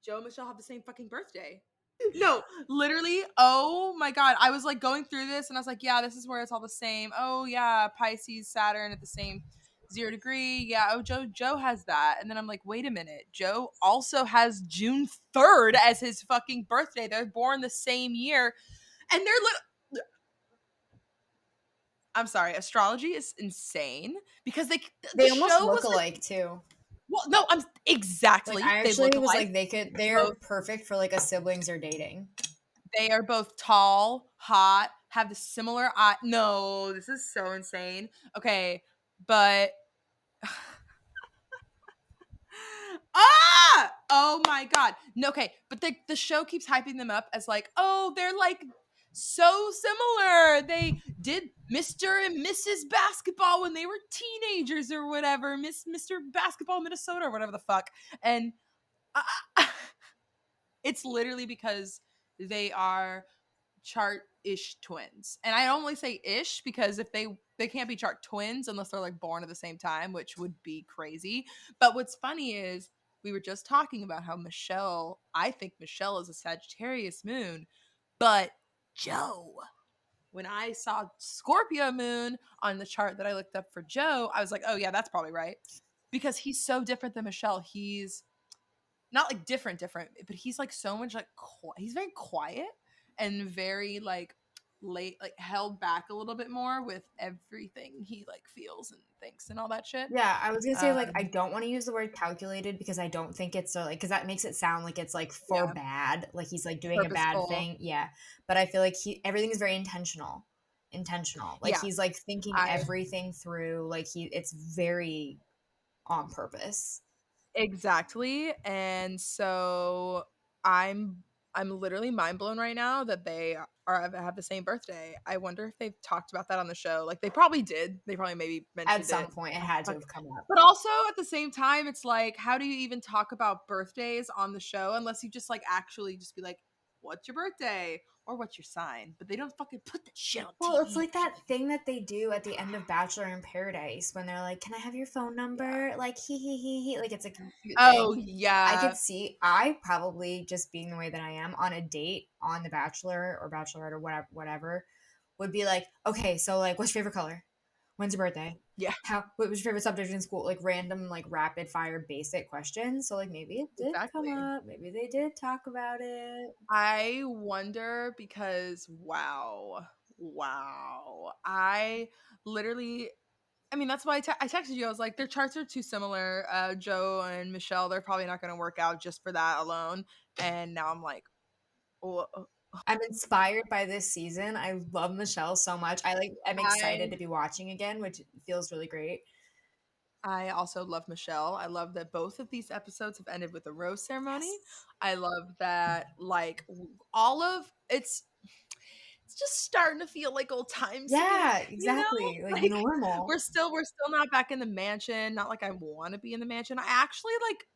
Joe and Michelle have the same fucking birthday. No, literally. Oh my God. I was like going through this and I was like, yeah, this is where it's all the same. Oh yeah, Pisces, Saturn at the same 0 degree. Yeah. Oh, Joe has that. And then I'm like, wait a minute. Joe also has June 3rd as his fucking birthday. They're born the same year. And they're I'm sorry, astrology is insane because the They almost show look was like, alike too. well, no, I'm Like exactly. I They look actually was alike. like they're Both perfect for like a siblings are dating. They are both tall, hot, have the similar eye. No, this is so insane. Okay, but oh my God. No, okay, but the show keeps hyping them up as like, oh, they're like so similar. They did Mr. and Mrs. Basketball when they were teenagers or whatever. Mr. Basketball Minnesota or whatever the fuck. And uh, it's literally because they are chart-ish twins. And I only say ish because if they can't be chart twins unless they're like born at the same time, which would be crazy. But what's funny is we were just talking about how I think Michelle is a Sagittarius moon, but Joe, when I saw Scorpio moon on the chart that I looked up for Joe, I was like, oh yeah, that's probably right. Because he's so different than Michelle. He's not like different, but he's like so much like he's very quiet and very like late, like held back a little bit more with everything he like feels and thinks and all that shit. Yeah, I was gonna say like I Um, don't want to use the word calculated because I don't think it's so like because that makes it sound like it's like for yeah, bad, like he's like doing a bad purposeful. thing. Yeah, but I feel like everything is very intentional. Like Yeah, he's like thinking I everything through. Like it's very on purpose. exactly. And so I'm I'm literally mind blown right now that they are have the same birthday. I wonder if they've talked about that on the show. Like they probably did. They probably maybe At mentioned some it. point, it had to Fuck. have come up. But also at the same time, it's like, how do you even talk about birthdays on the show unless you just like actually just be like, what's your birthday? Or what's your sign? But they don't fucking put that shit on Well, it's TV like that usually. thing that they do at the end of Bachelor in Paradise when they're like, "Can I have your phone Yeah. number?" Like, he. Like, it's like a cute Oh thing. I could yeah. see, I probably just being the way that I am on a date on The Bachelor or Bachelorette or whatever, would be like, okay, so like, what's your favorite color? When's your birthday? Yeah, What was your favorite subject in school? Like random, like rapid fire, basic questions. So like maybe it did come exactly. up. Maybe they did talk about it. I wonder because wow. I literally I mean, that's why I texted you. I was like, their charts are too similar. Joe and Michelle, they're probably not going to work out just for that alone. And now I'm like, oh, I'm inspired by this season. I love Michelle so much. I'm excited I to be watching again, which feels really great. I also love Michelle. I love that both of these episodes have ended with a rose ceremony. Yes. I love that like all of it's just starting to feel like old times to me, Yeah, you know? exactly. Like Like normal. we're still not back in the mansion, not like I want to be in the mansion. I actually like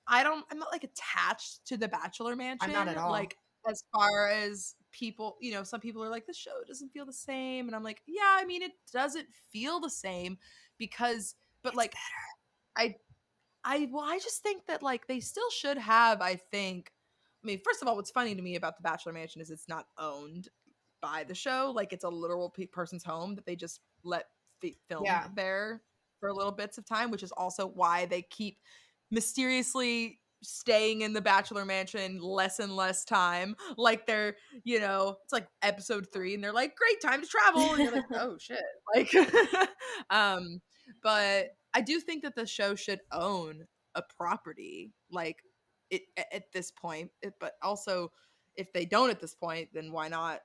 I'm not like attached to the bachelor I'm not mansion at all. like as far as people, some people are like the show doesn't feel the same and I'm like, yeah, I mean it doesn't feel the same because but It's like I I just think that like they still should have, I think. I mean, first of all, what's funny to me about the Bachelor Mansion is it's not owned by the show. Like it's a literal person's home that they just let film yeah. there for little bits of time, which is also why they keep mysteriously staying in the Bachelor Mansion less and less time. Like they're, it's like episode 3 and they're like, great time to travel. And you're like, oh shit. Like, um, but I do think that the show should own a property, like it at this point. But also, if they don't at this point, then why not?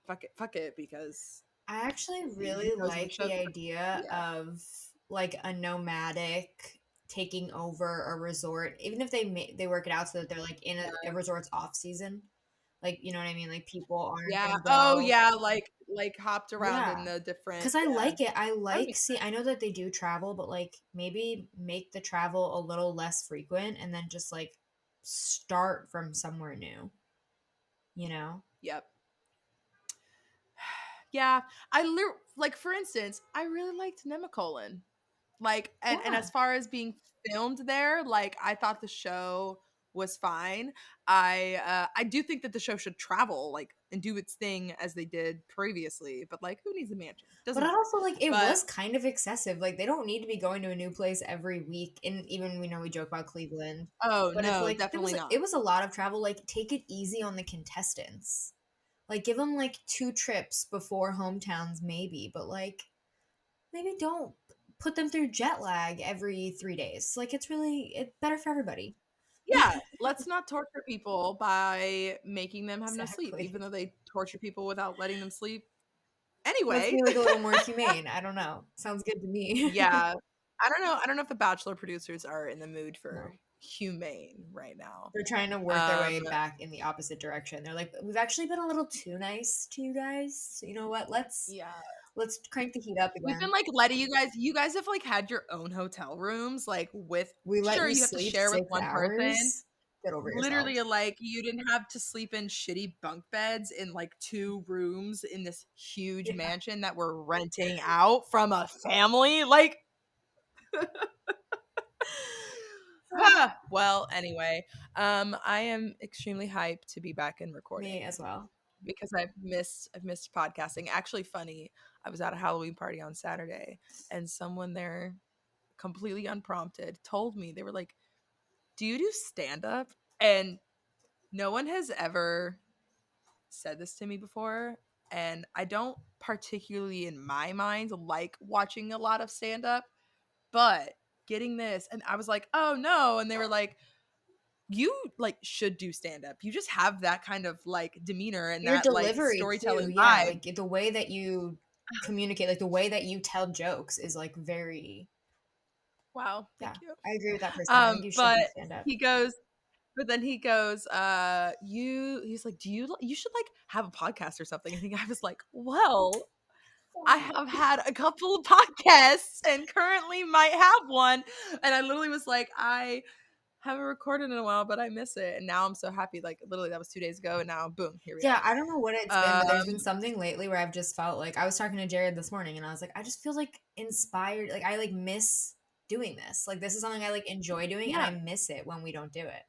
Fuck it, because I actually who really knows when the like show's the gonna. idea Yeah, of like a nomadic taking over a resort, even if they work it out so that they're like in a yeah, resort's off season. Like, you know what I mean? Like people aren't yeah. gonna Oh go. yeah, like hopped around in Yeah. the different. Because I Yeah, like it. I that would like make see. I know that they do travel, but like maybe make the travel a little less frequent, and then just like start from somewhere new. You know? Yep. Yeah, like for instance, I really liked Nemacolin. Like, and Yeah. as far as being filmed there, like, I thought the show was fine. I do think that the show should travel, like, and do its thing as they did previously, but, like, who needs a mansion? Doesn't But I matter. also like it But was kind of excessive. Like they don't need to be going to a new place every week. And even we know we joke about Cleveland, oh, but it's no, like definitely not. it was a lot of travel. Like take it easy on the contestants. Like give them like 2 trips before hometowns maybe, but like maybe don't put them through jet lag every 3 days. Like it's better for everybody. Yeah, let's not torture people by making them have no sleep, even Exactly. though they torture people without letting them sleep Let's anyway. be like a little more humane. I don't know. Sounds good to me. Yeah. I don't know if the Bachelor producers are in the mood for No. humane right now. They're trying to work their way back in the opposite direction. They're like, we've actually been a little too nice to you guys. So you know what? Yeah. Let's crank the heat up We've been again. like letting you guys have like had your own hotel rooms, like with We let sure you you have to sleep share with six one person. hours. Get over yourself. Literally, like you didn't have to sleep in shitty bunk beds in like 2 rooms in this huge Yeah. mansion that we're renting out from a family. Like well, anyway, I am extremely hyped to be back in Me recording as well. because I've missed podcasting. Actually, funny, I was at a Halloween party on Saturday, and someone there, completely unprompted, told me, they were like, "Do you do stand up?" And no one has ever said this to me before, and I don't particularly, in my mind, like watching a lot of stand up, but getting this, and I was like, "Oh no," and they were like, you like should do stand up. You just have that kind of like demeanor and Your that like delivery too. storytelling Yeah, vibe. like the way that you communicate, like the way that you tell jokes is like very. Wow, Yeah, thank you. I agree with that person. I think you should But do stand up. he goes, but then he goes, he's like, you should like have a podcast or something. And I was like, well, I have had a couple of podcasts and currently might have one. And I literally was like, I haven't recorded in a while, but I miss it. And now I'm so happy. Like literally that was 2 days ago, and now boom, here we Yeah, are. I don't know what it's been, but there's been something lately where I've just felt like I was talking to Jared this morning and I was like, I just feel like inspired. Like I like miss doing this. Like this is something I like enjoy doing and Yeah. I miss it when we don't do it.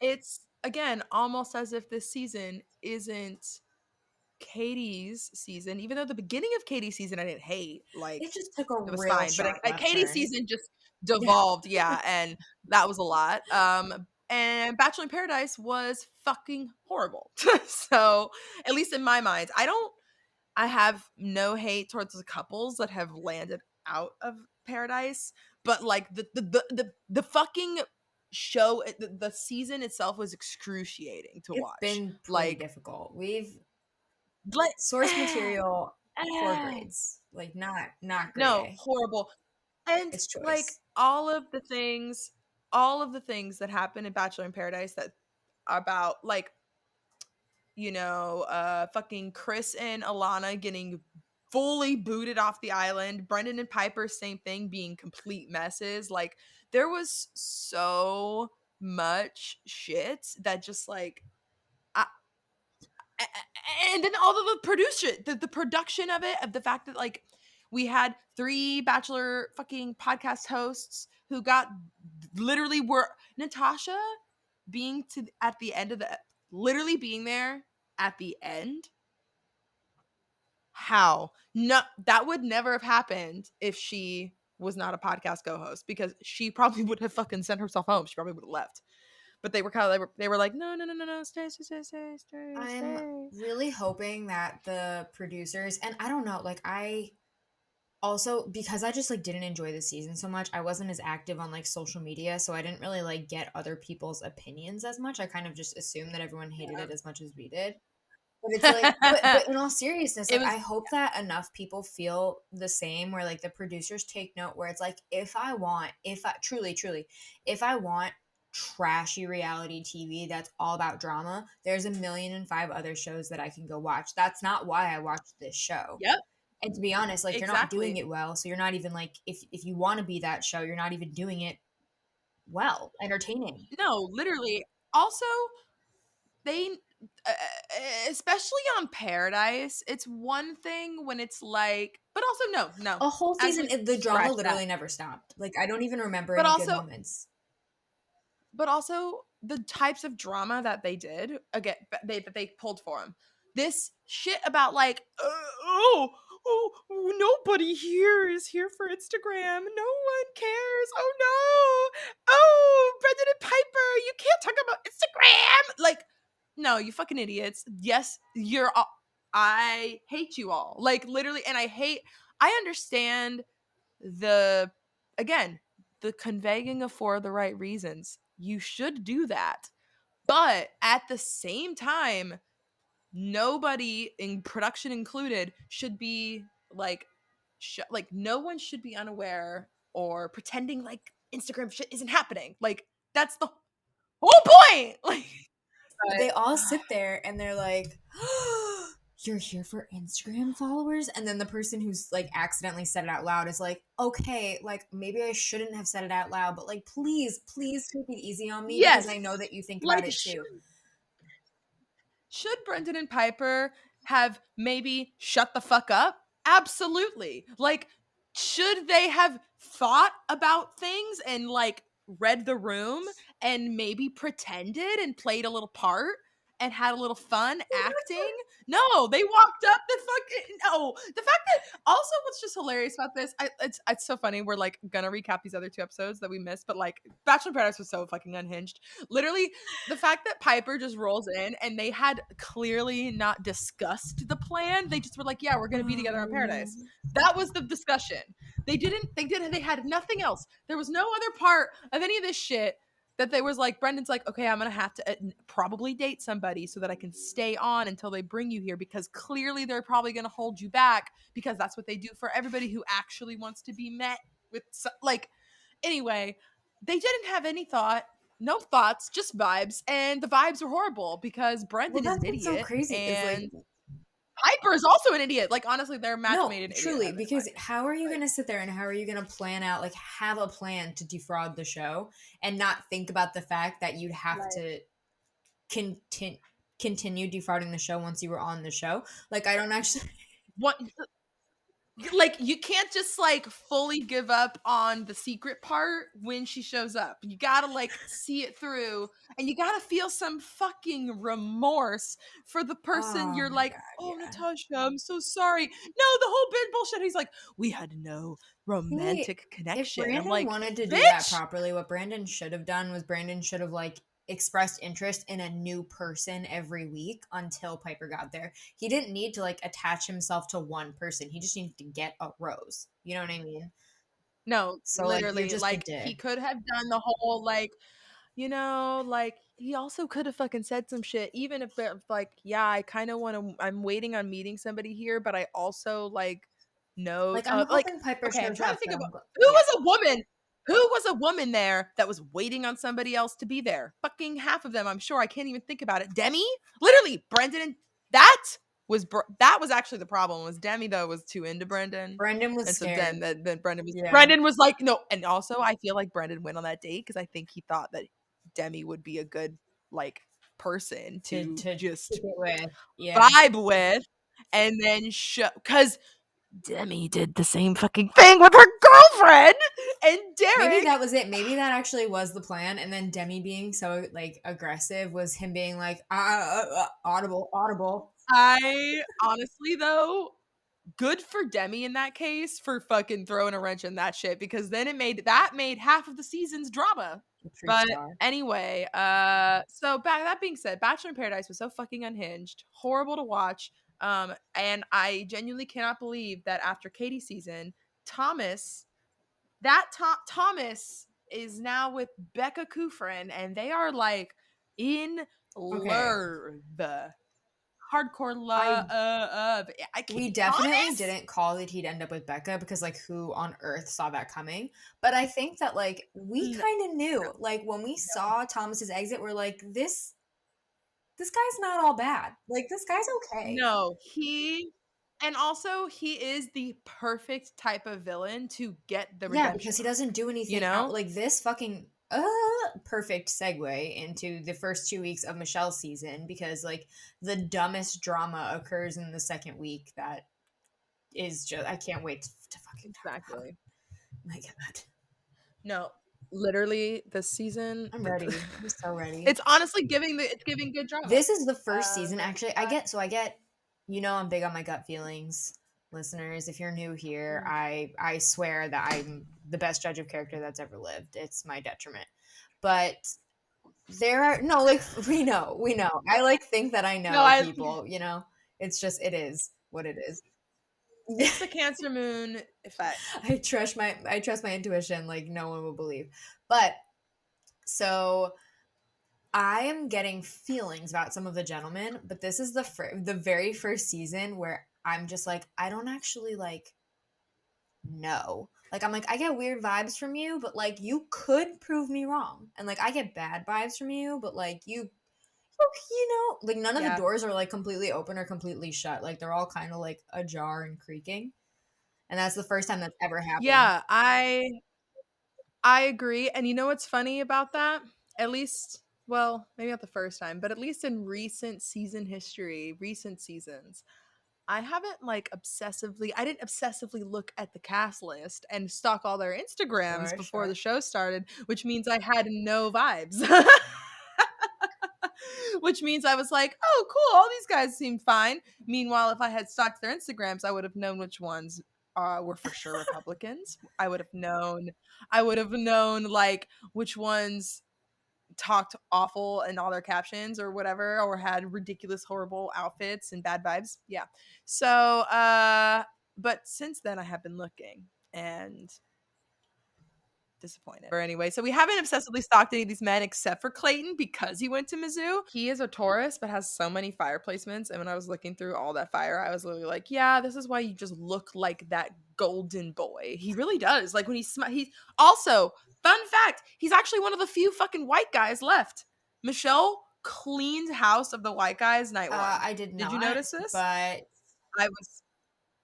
It's again almost as if this season isn't Katie's season, even though the beginning of Katie's season I didn't hate. Like It just took a it was real fine, but sharp left Katie's turn. season just Yeah. devolved, yeah, and that was a lot. And Bachelor in Paradise was fucking horrible. So at least in my mind, I have no hate towards the couples that have landed out of Paradise, but like the fucking show, the season itself was excruciating to It's watch. been pretty Like, difficult. We've like source material 4 eh, grades. Like not grade no, A. horrible. And It's like choice. all of the things that happen in Bachelor in Paradise that are about like fucking Chris and Alana getting fully booted off the island. Brendan and Piper, same thing, being complete messes. Like, there was so much shit that just like, I, and then all of the the production of it, of the fact that like we had 3 Bachelor fucking podcast hosts who got literally were Natasha being to at the end of the literally being there at the end. How? No, that would never have happened if she was not a podcast co-host, because she probably would have fucking sent herself home. She probably would have left. But they were like, no, no, no, no, no, stay, stay, stay, stay, stay, I'm stay. really hoping that the producers and I don't know, like I also because I just like didn't enjoy the season so much, I wasn't as active on like social media, so I didn't really like get other people's opinions as much. I kind of just assumed that everyone hated it as much as we did. But it's like but in all seriousness, It like was I hope that enough people feel the same where like the producers take note where it's like if I truly, if I want trashy reality TV that's all about drama, there's 1,000,005 other shows that I can go watch. That's not why I watched this show. yep, And to be honest, like you're not doing exactly. it well, so you're not even like if you want to be that show, you're not even doing it well, entertaining. No, literally. Also, they especially on Paradise, it's one thing when it's like, but also no, A whole season, actually the drama scratch that. literally never stopped. Like, I don't even remember But any good also, moments. the types of drama that they did again, that they pulled for him. This shit about like, nobody here is here for Instagram. No one cares. Oh no. Oh, Brendan and Piper, you can't talk about Instagram. Like, no, you fucking idiots. Yes, you're all, I hate you all. Like, literally, and I understand the, again, the conveying of for the right reasons. You should do that. But at the same time, nobody, in production included, should be like, like no one should be unaware or pretending like Instagram shit isn't happening. Like, that's the whole point. Like, They all sit there and they're like, "You're here for Instagram followers?" And then the person who's like accidentally said it out loud is like, "Okay, like maybe I shouldn't have said it out loud, but like please, please take it easy on me because I yes, know that you think about like it too." should Brendan and Piper have maybe shut the fuck up? Absolutely. Like, should they have thought about things and like read the room and maybe pretended and played a little part and had a little fun acting? No, they walked up the fucking, no. The fact that, also what's just hilarious about this, it's so funny. We're like gonna recap these other 2 episodes that we missed, but like Bachelor in Paradise was so fucking unhinged. Literally, the fact that Piper just rolls in and they had clearly not discussed the plan. They just were like, yeah, we're going to be together in Paradise. That was the discussion. They had nothing else. There was no other part of any of this shit that they was like, Brendan's like, okay, I'm going to have to probably date somebody so that I can stay on until they bring you here, because clearly they're probably going to hold you back, because that's what they do for everybody who actually wants to be met with, like, anyway, they didn't have any thought, no thoughts, just vibes, and the vibes were horrible because Well, Brendan is that's an what's so idiot crazy is like, and Piper is also an idiot. Like, honestly, their match no, made an idiot truly, out of it, in my because opinion. how are you Like, going to sit there and how are you going to plan out, like, have a plan to defraud the show and not think about the fact that you'd have to continue defrauding the show once you were on the show? Like, I don't actually. what? Like, you can't just like fully give up on the secret part when she shows up. You gotta like see it through, and you gotta feel some fucking remorse for the person Oh you're my like, god, oh, yeah. Natasha, I'm so sorry. No, the whole bit bullshit. He's like, we had no He, romantic if connection. I'm Brandon like, wanted to do that bitch. properly, what Brandon should have done was Brandon should have like expressed interest in a new person every week until Piper got there. He didn't need to like attach himself to one person. He just needed to get a rose. You know what I mean? No, So like you're literally, just a like he dick. could have done the whole like, like he also could have fucking said some shit, even if like, yeah, I kind of want to, I'm waiting on meeting somebody here, but I also like know, Like I'm like, hoping Piper okay, I'm shows trying to up, think but about I'm yeah. who was a woman there that was waiting on somebody else to be there. Fucking half of them, I'm sure. I can't even think about it. Demi, literally, Brendan, and that that was actually the problem. Was Demi though was too into Brendan. Brandon was And so scared. then Yeah. Brendan was like, no, and also I feel like Brendan went on that date because I think he thought that Demi would be a good like person to To just stick it with. Yeah. vibe with, and then show, because Demi did the same fucking thing with her girlfriend and Maybe Derek. that was it. Maybe that actually was the plan. And then Demi being so like aggressive was him being like, audible, audible. I honestly though, good for Demi in that case for fucking throwing a wrench in that shit, because then that made half of the season's drama. A true But star. anyway, so that being said, Bachelor in Paradise was so fucking unhinged, horrible to watch. And I genuinely cannot believe that after Katie's season, Thomas, Thomas is now with Becca Kufrin, and they are like in Okay. love, hardcore I love. I can't, We definitely Thomas. didn't call that he'd end up with Becca because like who on earth saw that coming? But I think that like we No, kind of knew. Like when we saw Thomas's exit, we're like, this guy's not all bad. Like this guy's okay. no, and also he is the perfect type of villain to get the Yeah, redemption because he arc. doesn't do You anything out know? like this fucking perfect segue into the first 2 weeks of Michelle's season, because like the dumbest drama occurs in the second week that is just, I can't wait to fucking talk about. Exactly. My God. No, literally this season. I'm ready. I'm so ready. It's honestly giving good drama. This is the first season, Like, actually. I get, I'm big on my gut feelings. Listeners, if you're new here, I swear that I'm the best judge of character that's ever lived. It's my detriment. But there are no, like, we know. I like think that I know people, It's just, it is what it is. It's the Cancer Moon effect. I trust my intuition like no one will believe. But so I am getting feelings about some of the gentlemen, but this is the very first season where I'm just like, I don't actually like know. Like, I'm like, I get weird vibes from you, but like you could prove me wrong. And like I get bad vibes from you, but like like none of the doors are like completely open or completely shut. Like they're all kind of like ajar and creaking. And that's the first time that's ever happened. Yeah, I agree. And you know what's funny about that? At least, well, maybe not the first time, but at least in recent seasons, I didn't obsessively look at the cast list and stalk all their Instagrams before the show started, which means I had no vibes. Which means I was like, oh, cool, all these guys seem fine. Meanwhile, if I had stalked their Instagrams, I would have known which ones were for sure Republicans. I would have known like which ones talked awful in all their captions or whatever, or had ridiculous, horrible outfits and bad vibes. Yeah. So, but since then I have been looking and disappointed. Or anyway, so we haven't obsessively stalked any of these men except for Clayton because he went to Mizzou. He is a Taurus, but has so many fire placements. And when I was looking through all that fire, I was literally like, yeah, this is why you just look like that golden boy. He really does. Like when he's also, fun fact, he's actually one of the few fucking white guys left. Michelle cleaned house of the white guys night one. I did not. Did you notice this? But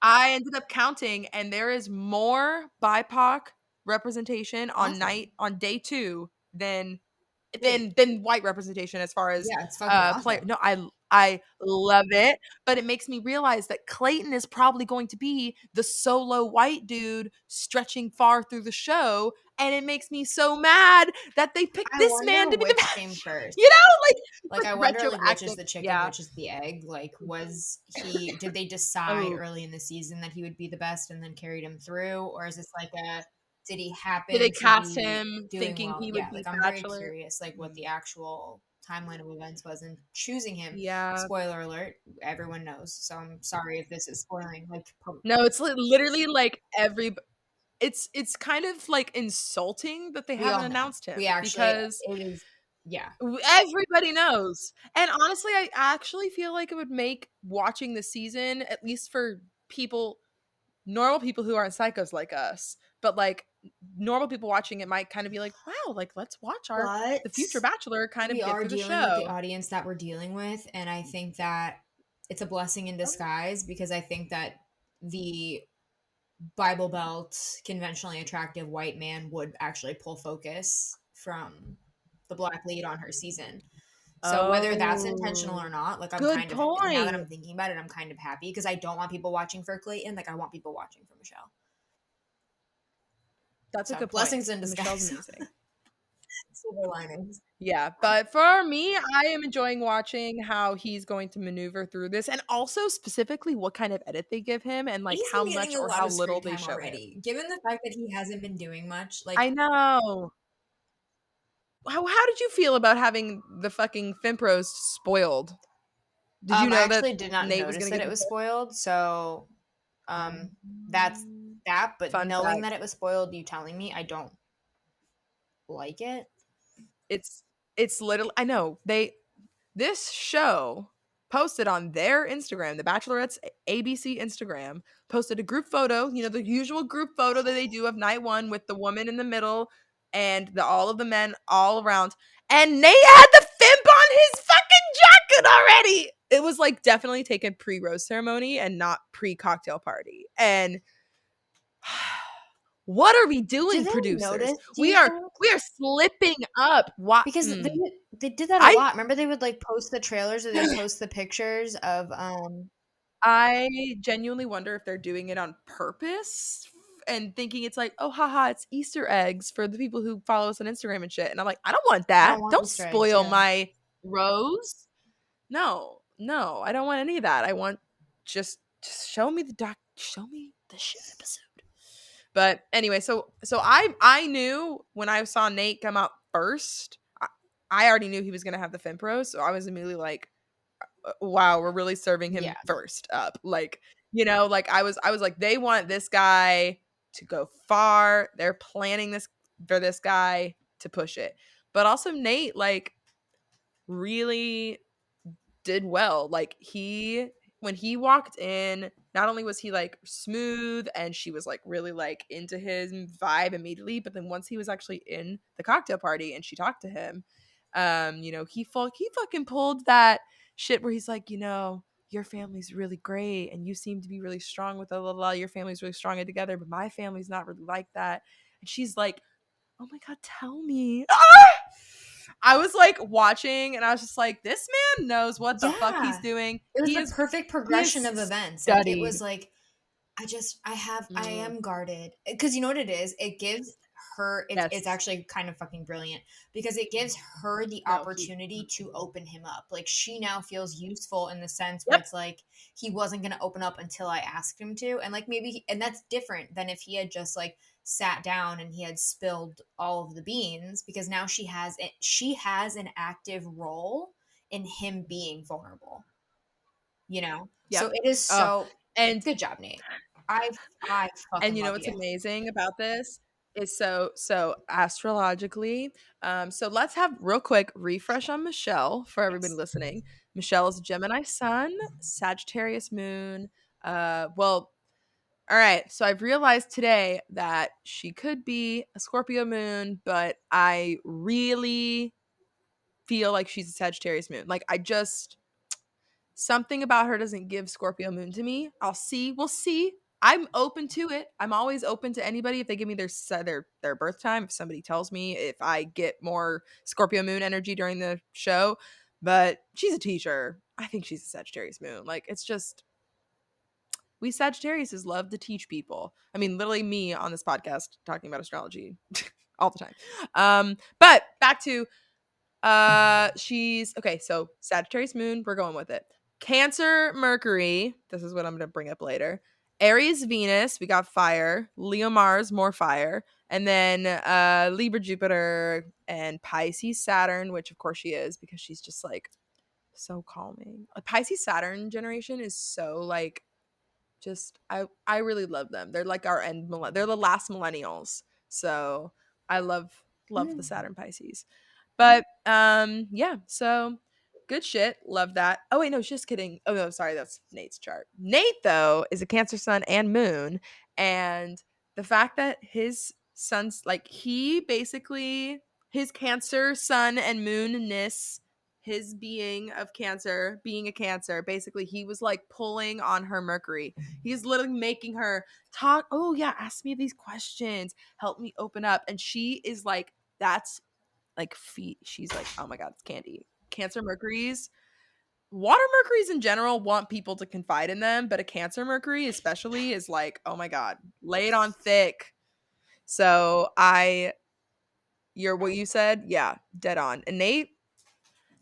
I ended up counting, and there is more BIPOC representation on day 2 than white representation as far as it's fucking player. awesome. No, I love it, but it makes me realize that Clayton is probably going to be the solo white dude stretching far through the show, and it makes me so mad that they picked this man to be the best. Came first. You know, like I wonder like, which is the chicken, which is the egg. Like, did they decide early in the season that he would be the best and then carried him through, or is this like did he happen? Did they cast him thinking he would be like I'm very curious, like what the actual timeline of events was in choosing him. Yeah. Spoiler alert, everyone knows. So I'm sorry if this is spoiling. Like, no, it's literally like it's kind of like insulting that they haven't announced him. Because it is. Yeah, everybody knows. And honestly, I actually feel like it would make watching the season, at least for normal people who aren't psychos like us, but like normal people watching it might kind of be like, wow, like let's watch the future bachelor kind of get through the show. We are dealing with the audience that we're dealing with, and I think that it's a blessing in disguise, because I think that the Bible Belt, conventionally attractive white man would actually pull focus from the black lead on her season. So whether that's intentional or not, like I'm now that I'm thinking about it, I'm kind of happy, because I don't want people watching for Clayton. Like I want people watching for Michelle. That's a good blessings point. in disguise. Michelle's amazing. Silver linings. Yeah, but for me, I am enjoying watching how he's going to maneuver through this, and also specifically what kind of edit they give him, and like how much or how little they show already. Him. Given the fact that he hasn't been doing much, like I know. How did you feel about having the fucking Fimpros spoiled? Did you know that did not Nate notice was that it was spoiled? So, that's that. But knowing that it was spoiled, you telling me, I don't like it. It's literally, I know this show posted on their Instagram, the Bachelorette's ABC Instagram, posted a group photo, the usual group photo that they do of night one with the woman in the middle and all of the men all around. And Nate had the Fimp on his fucking jacket already. It was like definitely taken pre-rose ceremony and not pre-cocktail party. And What are we Do doing, they producers? notice, do We you are think? slipping up. What? Because they did that a I lot. Remember they would like post the trailers or they'd post the pictures of I genuinely wonder if they're doing it on purpose and thinking it's like, oh, haha, it's Easter eggs for the people who follow us on Instagram and shit. And I'm like, I don't want I that. don't want Don't Easter eggs, spoil yeah. my rose. No, no, I don't want any of that. I want just show me show me the shit episode. But anyway, so I knew when I saw Nate come out first, I already knew he was gonna have the Finpro, so I was immediately like, wow, we're really serving him Yeah. first up. Like, like I was like, they want this guy to go far. They're planning this for this guy to push it. But also Nate, like, really did well. Like, when he walked in, not only was he like smooth and she was like really like into his vibe immediately, but then once he was actually in the cocktail party and she talked to him, he fucking pulled that shit where he's like, your family's really great and you seem to be really strong with your family's really strong together, but my family's not really like that. And she's like, oh my god, tell me. I was like watching and I was just like, this man knows what the fuck he's Yeah. doing. It was He the is perfect he is progression of events. Like it studied. was like I Mm, am guarded because you know what it is. It gives her. It's yes. actually kind of fucking brilliant because it gives her the No, he opportunity to open him up. Like she now feels useful in the sense where Yep. it's like he wasn't gonna open up until I asked him to, and like and that's different than if he had just like sat down and he had spilled all of the beans because now she has an active role in him being vulnerable. So Yep. it is Oh, so and good job, Nate. I I fucking you know love what's you. amazing about this is so astrologically. So let's have real quick refresh on Michelle for everybody Yes. listening. Michelle is a Gemini sun, Sagittarius moon. Well, all right. So I've realized today that she could be a Scorpio moon, but I really feel like she's a Sagittarius moon. Like, something about her doesn't give Scorpio moon to me. I'll see. We'll see. I'm open to it. I'm always open to anybody if they give me their birth time. If somebody tells me if I get more Scorpio moon energy during the show, but she's a teacher. I think she's a Sagittarius moon. Like, it's just, we Sagittariuses love to teach people. I mean, literally me on this podcast talking about astrology all the time. But back to she's okay, so Sagittarius moon, we're going with it. Cancer Mercury, this is what I'm gonna bring up later. Aries Venus, we got fire. Leo Mars, more fire. And then Libra Jupiter and Pisces Saturn, which of course she is because she's just like so calming. A Pisces Saturn generation is so like, just I really love them. They're like our they're the last millennials. So I love the Mhm. Saturn Pisces. But yeah, so good shit. Love that. Oh wait, no, just kidding. Oh no, sorry, that's Nate's chart. Nate though is a Cancer sun and moon, and the fact that his son's like, he basically, his Cancer sun and moonness, his being of Cancer, being a Cancer, basically he was like pulling on her Mercury. He's literally making her talk. Oh yeah, ask me these questions, help me open up, and she is like, that's like feet. She's like, oh my god, it's candy. Cancer Mercury's, water Mercury's in general want people to confide in them, but a Cancer Mercury especially is like, oh my god, lay it on thick. So what you said, yeah, dead on. And Nate,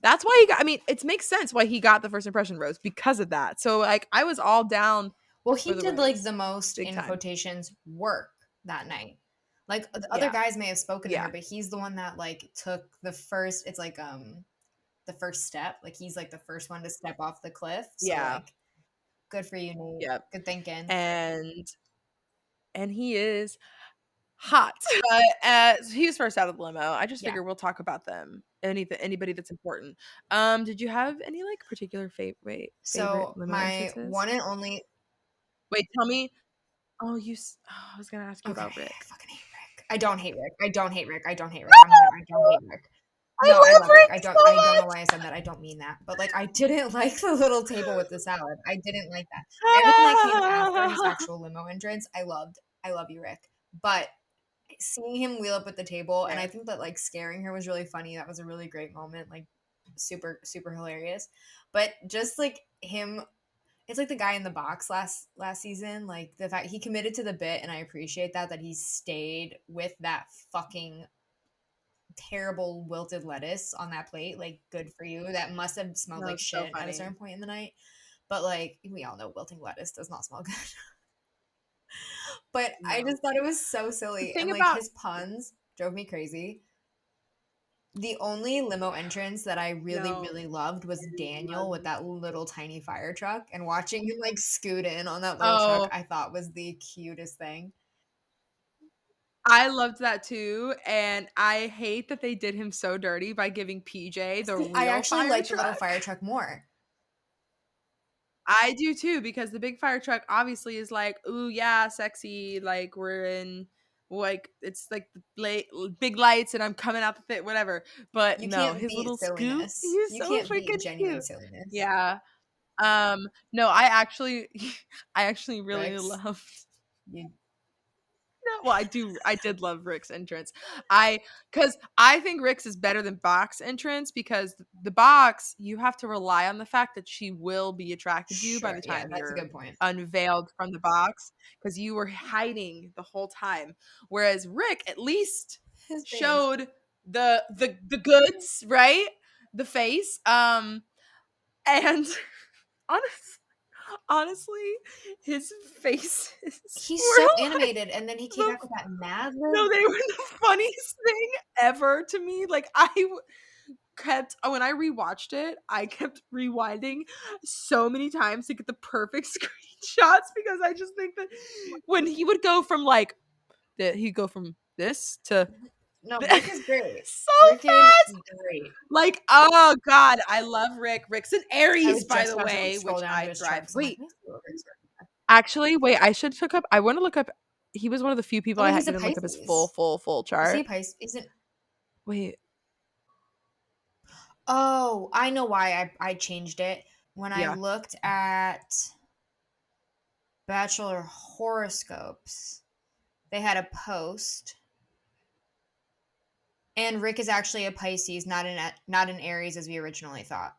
that's why he got, I mean, it makes sense why he got the first impression rose because of that. So like, I was all down Well, for he the did like rose, the most big in time. quotations work that night. Like the other Yeah, guys may have spoken to her, yeah, but he's the one that like took the first. It's like the first step. Like he's like the first one to step off the cliff. So yeah, like, good for you, Nate. yep. Good thinking. And he is hot. He was first out of the limo. I just Yeah. figure we'll talk about them. Anybody that's important. Did you have any like particular favorite So limo my entrances? one and only. Wait, tell me. I was gonna ask you Okay, about I Rick. fucking hate Rick. I don't hate Rick. I don't hate Rick. I don't hate Rick. I don't hate Rick. I No, I love love Rick. Rick I don't so know why I said that. I don't mean that. But like I didn't like the little table with the salad. I didn't like that. Everything that came after his much. actual limo entrance, I loved. I love you, Rick. But seeing him wheel up at the table, and Fair. I think that like scaring her was really funny. That was a really great moment, like super super hilarious. But just like him, it's like the guy in the box last season. Like the fact he committed to the bit, and I appreciate that he stayed with that fucking terrible wilted lettuce on that plate. Like, good for you. That must have smelled That like was so shit at a funny. certain point in the night. But like we all know wilting lettuce does not smell good. But I No. just thought it was so The silly. And thing like about his puns drove me crazy. The only limo entrance that I really, no, really loved was Daniel with that little tiny fire truck. And watching him like scoot in on that little truck, oh, I thought was the cutest thing. I loved that too, and I hate that they did him so dirty by giving PJ the See, I real actually fire like the little truck. fire truck more. I do too, because the big fire truck obviously is like, ooh yeah, sexy, like we're in, like it's like the big lights and I'm coming out the fit, whatever. But You no, can't his beat little scoot, silliness. he's You so can't beat freaking genuine cute. silliness. Yeah. No, I actually I actually really Rex, loved. you No, well, I did love Rick's entrance. Because I think Rick's is better than Bach's entrance, because the box, you have to rely on the fact that she will be attracted to you by sure. the Yeah, time that's a you're good point. unveiled from the box, because you were hiding the whole time. Whereas Rick at least His face. showed the goods, right? The face. And honestly, honestly, his faces He's so were like animated, and then he came the back with that Mad no, Lib. they were the funniest thing ever to me. Like kept when I rewatched it, I kept rewinding so many times to get the perfect screenshots, because I just think that when he would go from like that, he'd go from this to No, this, Rick is great. so Rick is fast. great. Like, oh god, I love Rick. Rick's an I Aries, was by just the about to way, scroll which down to I his chart thrive. because I'm like, Wait, let me see what Rick's working. actually, wait, I should look up. I want to look up. He was one of the few people Oh, I no, he's a didn't look up his full, Pisces. full, full Is he a chart. Pisces? Isn't? Wait, Oh, I know why I changed it. When I yeah. looked at Bachelor horoscopes, they had a post, and Rick is actually a Pisces, not an Aries as we originally thought.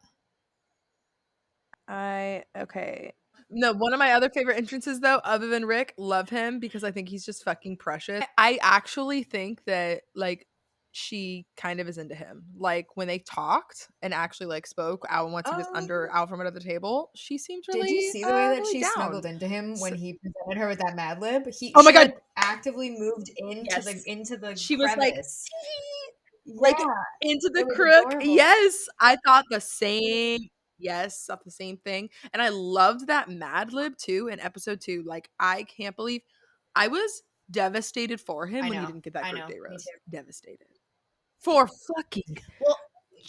Okay. No, one of my other favorite entrances though, other than Rick, love him because I think he's just fucking precious. I actually think that like she kind of is into him. Like when they talked and actually like spoke out once he was Um, out from another table, she seemed did you really see the way that really she down. snuggled into him So, when he presented her with that Mad Lib? oh my She god, like actively moved into the yes. into the She was like crevice. like Yeah, into it the was crook. adorable. Yes, I thought the same. Yes, thought the same thing. And I loved that Mad Lib too in episode 2. Like I can't believe I was devastated for him when he didn't get that I group know, day me rose. too. Devastated. For fucking Well,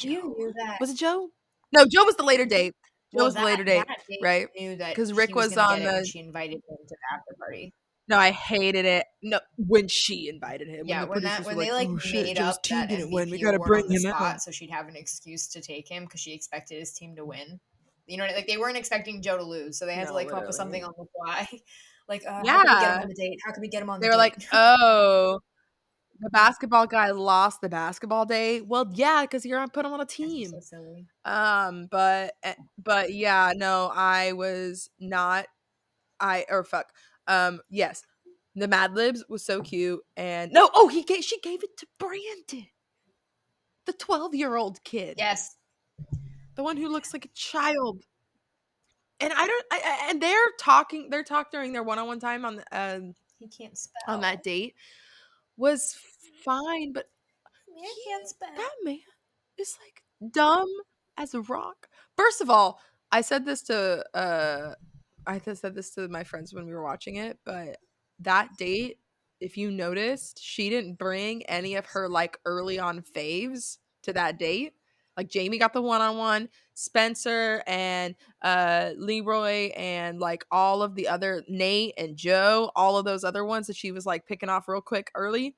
you Joe. knew that. Was it Joe? No, Joe was the later date. Joe Well, was the later that date, date right? you knew that Cuz he Rick was was gonna get on it when the she invited him to the after party. no, I hated it. No, when she invited him, when Yeah, the producers were when like, they like "Oh shit, made Joe's up team that didn't win. We MVP got to award bring on the him out." spot, so she'd have an excuse to take him because she expected his team to win. You know, like they weren't expecting Joe to lose, so they had to No, like come up with literally. something on the fly. Like, how can we get him Yeah. on the date? How can we get him on the They were like, date? "Oh, the basketball guy lost the basketball day." Well, yeah, because you're gonna put him on a That's just so team. silly. But yeah, no, I was not. I or fuck. Yes, the Mad Libs was so cute, and no, oh, she gave it to Brandon, the 12-year-old kid, Yes, the one who looks like a child. And I don't. And they're talking. They're talk during their one-on-one time he can't on that spell. date was fine, but Man he can't spell. that man is like dumb as a rock. First of all, I said this to said this to my friends when we were watching it, but that date, if you noticed, she didn't bring any of her like early on faves to that date. Like Jamie got the one-on-one, Spencer and Leroy and like all of the other Nate and Joe, all of those other ones that she was like picking off real quick early,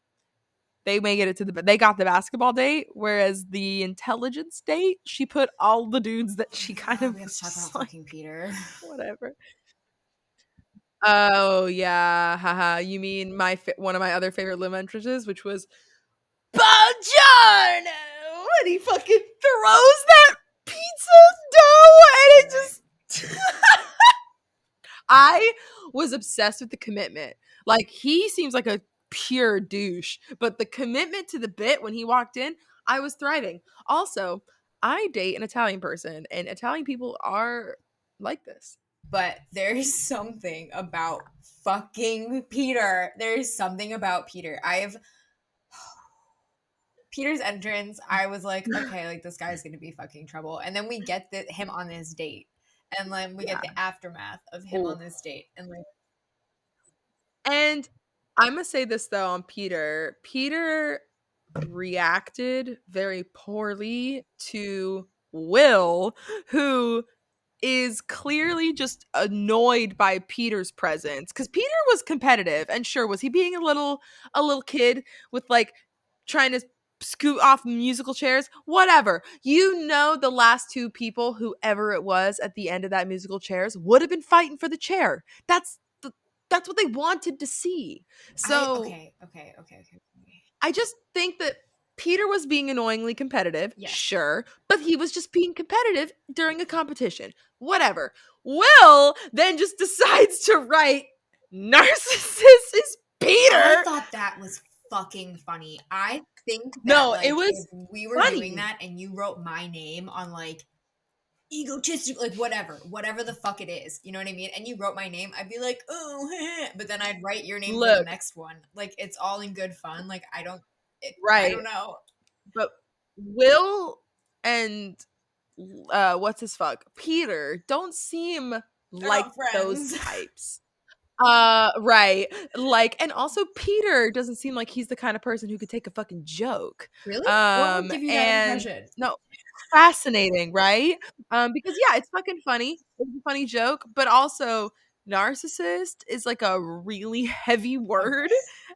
they may get it to they got the basketball date, whereas the intelligence date, she put all the dudes that Oh my she kind god, of we have was to talk just about like fucking Peter. whatever. Oh yeah, haha. You mean one of my other favorite limb entrances, which was Buongiorno, and he fucking throws that pizza dough, and it just. I was obsessed with the commitment. Like, he seems like a pure douche, but the commitment to the bit when he walked in, I was thriving. Also, I date an Italian person, and Italian people are like this. But there's something about fucking Peter. There's something about Peter. Peter's entrance, I was like, okay, like this guy's gonna be fucking trouble. And then we get him on this date. And then we get the aftermath of him on this date. And like, and I'm gonna say this though on Peter. Peter reacted very poorly to Will, who is clearly just annoyed by Peter's presence, because Peter was competitive, and sure, was he being a little kid with like trying to scoot off musical chairs? Whatever. You know, the last two people, whoever it was at the end of that musical chairs, would have been fighting for the chair. That's what they wanted to see. So okay. I just think that Peter was being annoyingly competitive, Yes. sure, but he was just being competitive during a competition. Whatever. Will then just decides to write Narcissus is Peter. I thought that was fucking funny. I think that, No, like, it was if we were funny. doing that and you wrote my name on like egotistic, like whatever the fuck it is, you know what I mean? And you wrote my name, I'd be like, oh, but then I'd write your name for the next one. Like, it's all in good fun. Like, I don't know. But Will and what's his fuck? Peter don't seem like those types. Right. Like, and also Peter doesn't seem like he's the kind of person who could take a fucking joke. Really? What would give you that impression? No, fascinating, right? Because yeah, it's fucking funny. It's a funny joke, but also narcissist is like a really heavy word,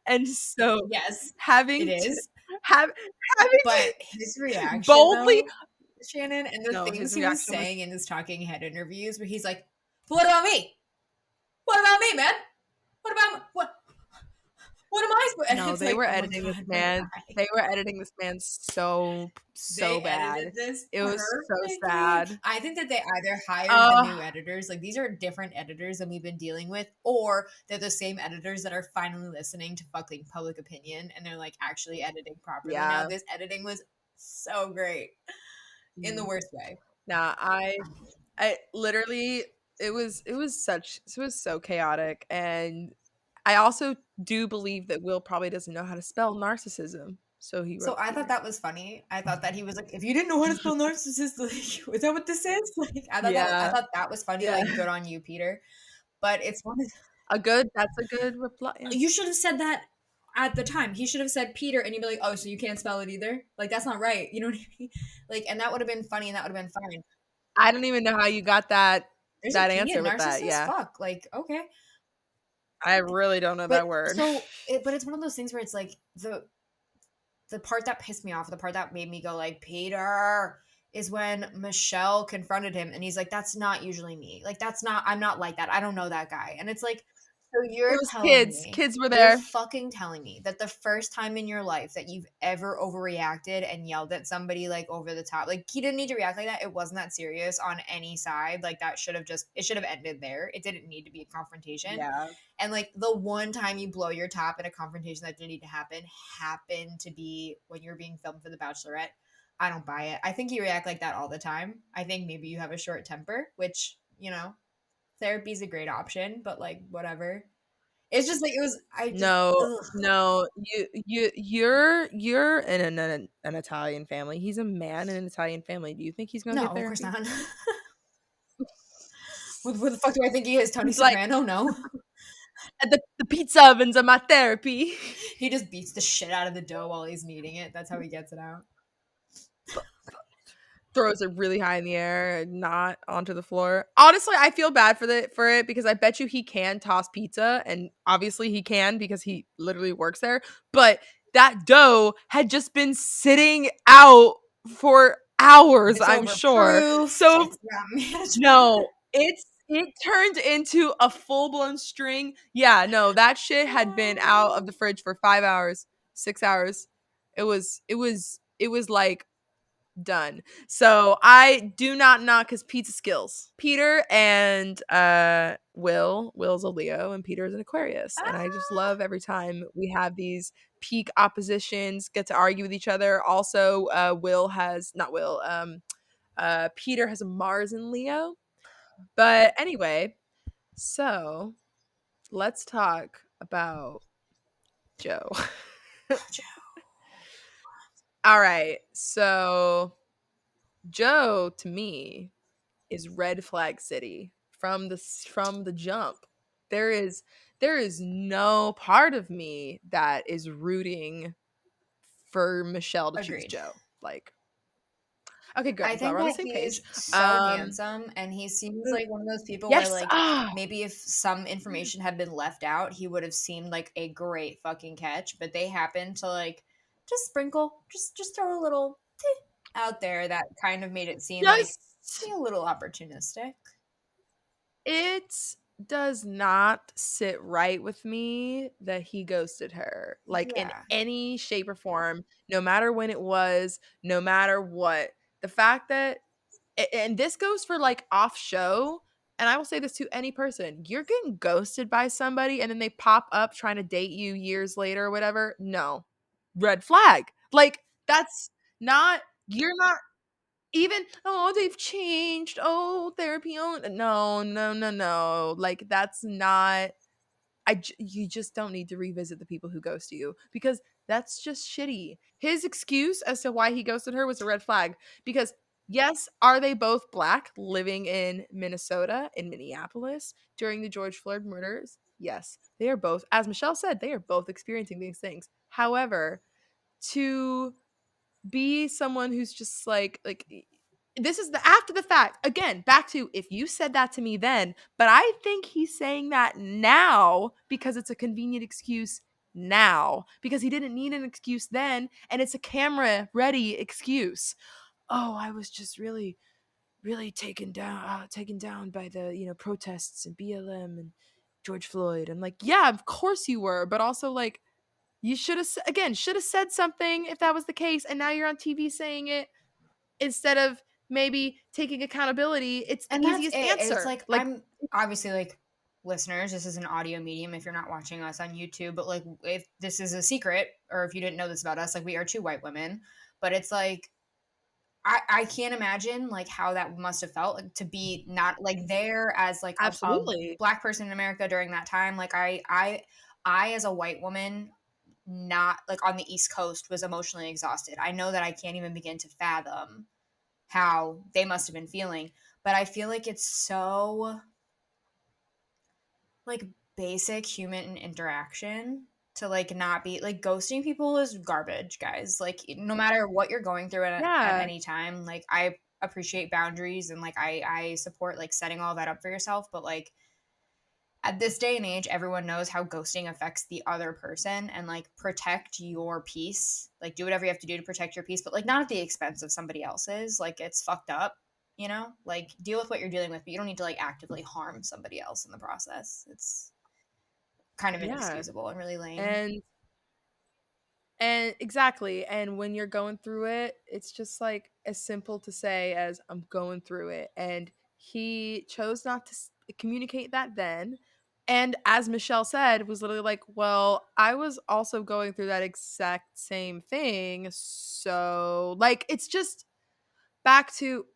and so yes, having it is. But his reaction boldly, though, Shannon, and the things he was saying in his talking head interviews, where he's like, "What about me? What about me, man? What about what? What am I supposed?" No, they were editing this man. They were editing this man so bad. It was so sad. I think that they either hired the new editors, like these are different editors than we've been dealing with, or they're the same editors that are finally listening to fucking public opinion and they're like actually editing properly now. This editing was so great in the worst way. Nah, I literally it was so chaotic, and I also do believe that Will probably doesn't know how to spell narcissism. So I thought that was funny. I thought that he was like, if you didn't know how to spell narcissist, like, is that what this is? Like, I thought that was funny. Yeah. Like, good on you, Peter. But it's one of that's a good reply. Yeah. You should have said that at the time. He should have said Peter, and you'd be like, oh, so you can't spell it either? Like, that's not right. You know what I mean? Like, and that would have been funny, and that would have been fine. I don't even know how you got that answer with that. Yeah. Fuck. Like, okay. I really don't know that word. But it's one of those things where it's like the part that pissed me off, the part that made me go like, Peter, is when Michelle confronted him and he's like, that's not usually me. Like, I'm not like that. I don't know that guy. And it's like, so you're telling me, kids were there. You're fucking telling me that the first time in your life that you've ever overreacted and yelled at somebody like over the top, like he didn't need to react like that. It wasn't that serious on any side. Like it should have ended there. It didn't need to be a confrontation. Yeah. And like the one time you blow your top in a confrontation that didn't need to happen happened to be when you were being filmed for The Bachelorette. I don't buy it. I think you react like that all the time. I think maybe you have a short temper, which, you know, therapy's a great option, but like whatever. It's just like it was. No. You're in an Italian family. He's a man in an Italian family. Do you think he's gonna get therapy? No, of course not. What the fuck do I think he is, Tony Soprano? No. The pizza ovens are my therapy. He just beats the shit out of the dough while he's kneading it. That's how he gets it out. Throws it really high in the air and not onto the floor. Honestly, I feel bad for it because I bet you he can toss pizza, and obviously he can because he literally works there. But that dough had just been sitting out for hours, I'm sure. So no, it's it turned into a full-blown string. Yeah, no, that shit had been out of the fridge for 5 hours, 6 hours. It was like done. So I do not knock his pizza skills. Peter and Will's a Leo and Peter's an Aquarius. And I just love every time we have these peak oppositions get to argue with each other. Also, Peter has a Mars in Leo. But anyway, so let's talk about Joe. All right. So Joe to me is red flag city from the jump. There is no part of me that is rooting for Michelle to choose Agreed. Joe. Like, okay, good. I I'm glad think we're on the that same he's page. so handsome, and he seems like one of those people where, Yes. like, maybe if some information had been left out, he would have seemed like a great fucking catch. But they happen to like just sprinkle, just throw a little out there that kind of made it seem like Just a little opportunistic. it does not sit right with me that he ghosted her, like in Yeah, any shape or form, no matter when it was, no matter what. The fact that, and this goes for like off show, and I will say this to any person, you're getting ghosted by somebody and then they pop up trying to date you years later or whatever. No, red flag. Like, that's not, you're not even, oh, they've changed, oh, therapy, oh, no, no, no, no, like, that's not, you just don't need to revisit the people who ghost you, because that's just shitty. His excuse as to why he ghosted her was a red flag, because yes, are they both black living in Minnesota, in Minneapolis during the George Floyd murders? Yes, they are both, as Michelle said, they are both experiencing these things. However, to be someone who's just like this is the after the fact, again, back to, if you said that to me then, but I think he's saying that now because it's a convenient excuse now, because he didn't need an excuse then, and it's a camera ready excuse. Oh, I was just really taken down by the, protests and BLM and George Floyd. And like, yeah, of course you were, but also like, you should have said something if that was the case, and now you're on TV saying it instead of maybe taking accountability. It's the and that's easiest it. It's answer. like Like, I'm obviously like listeners. This is an audio medium if you're not watching us on YouTube, but like if this is a secret or if you didn't know this about us, like we are two white women, but it's like I can't imagine like how that must have felt like, to be not like there as like a absolutely. black person in America during that time. Like I as a white woman, not like on the East Coast, was emotionally exhausted. I know that I can't even begin to fathom how they must have been feeling, but I feel like it's so like basic human interaction to like not be like ghosting people is garbage, guys. Like no matter what you're going through at Yeah. any time, like I appreciate boundaries and like I support like setting all that up for yourself, but like at this day and age, everyone knows how ghosting affects the other person, and like protect your peace. Like do whatever you have to do to protect your peace, but like not at the expense of somebody else's. Like it's fucked up, you know? Like deal with what you're dealing with, but you don't need to like actively harm somebody else in the process. It's kind of Yeah. inexcusable and really lame. And exactly. And when you're going through it, it's just like as simple to say as, I'm going through it. And he chose not to communicate that then. And as Michelle said, was literally like, well, I was also going through that exact same thing. So, like, it's just back to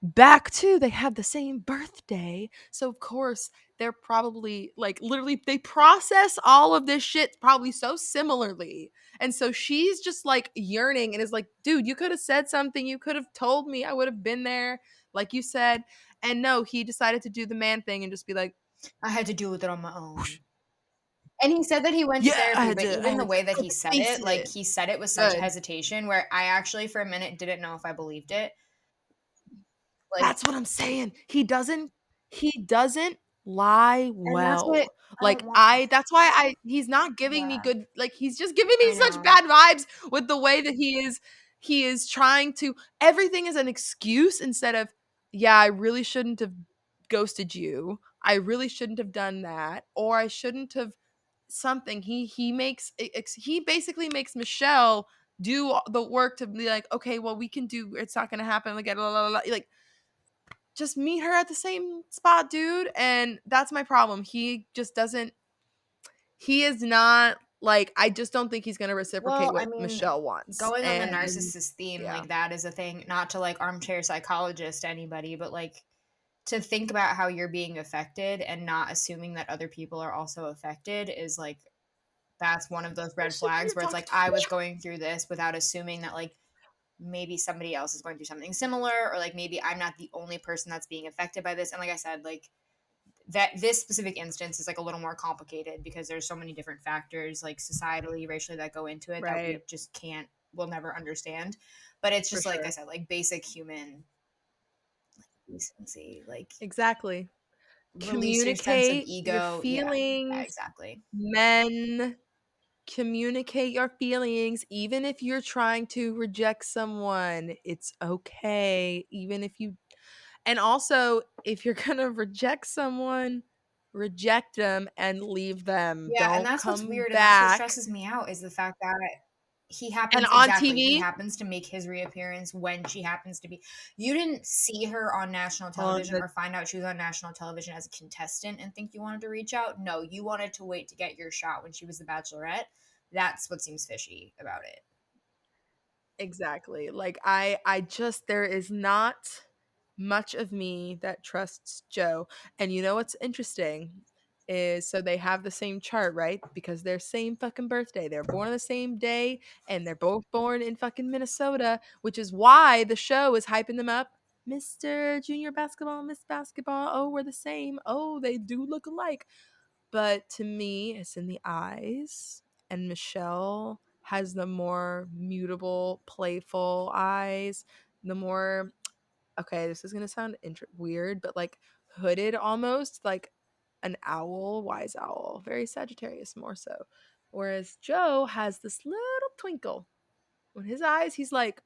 they have the same birthday, so of course they're probably like, literally, they process all of this shit probably so similarly, and so she's just like yearning and is like, dude, you could have said something, you could have told me, I would have been there, like you said. And no, he decided to do the man thing and just be like, I had to deal with it on my own. whoosh, And he said that he went to yeah, therapy, but I even the had way that to he said face it, like it. he said it with such Good. hesitation where I actually for a minute didn't know if I believed it. Like That's what I'm saying. He doesn't lie and that's what well. I don't Like, want. that's why he's not giving me Yeah, good, like, he's just giving me I such know. bad vibes with the way that he is trying to, everything is an excuse instead of, yeah, I really shouldn't have ghosted you. I really shouldn't have done that, or I shouldn't have something. He basically makes Michelle do the work to be like, okay, well, we can do. It's not gonna happen. Like, blah, blah, blah, like, just meet her at the same spot, dude. And that's my problem. He just doesn't. He is not like. I just don't think he's gonna reciprocate Well, I what mean, Michelle wants. going on the And narcissist theme, yeah, like that is a thing, not to like armchair psychologist anybody, but like to think about how you're being affected and not assuming that other people are also affected is like that's one of those red especially when flags you're where it's talking. like I was going through this without assuming that like maybe somebody else is going through something similar or like maybe I'm not the only person that's being affected by this. And like I said, like that this specific instance is like a little more complicated because there's so many different factors like societally, racially that go into it that we Right, just can't we'll never understand. But it's for just like I sure. said, like basic human decency, like Exactly. release your sense of Communicate your ego. Yeah, feelings. exactly. Men, communicate your feelings. Even if you're trying to reject someone, it's okay. Even if you, and also, if you're going to reject someone, reject them and leave them. Yeah, and Don't that's what's come weird, and that's what back. stresses me out is the fact that And on he TV, happens to make his reappearance when she happens to be. You didn't see her on national on television the or find out she was on national television as a contestant and think you wanted to reach out. No, you wanted to wait to get your shot when she was the Bachelorette. That's what seems fishy about it. exactly. Like I just there is not much of me that trusts Joe. And you know what's interesting is so they have the same chart, right? Because they're same fucking birthday. They're born on the same day and they're both born in fucking Minnesota, which is why the show is hyping them up. Mr. Junior Basketball, Miss Basketball. Oh, we're the same. Oh, they do look alike. But to me, it's in the eyes. And Michelle has the more mutable, playful eyes, the more, okay, this is going to sound weird, but like hooded almost, like an owl, wise owl, very Sagittarius more so. Whereas Joe has this little twinkle. When his eyes, he's like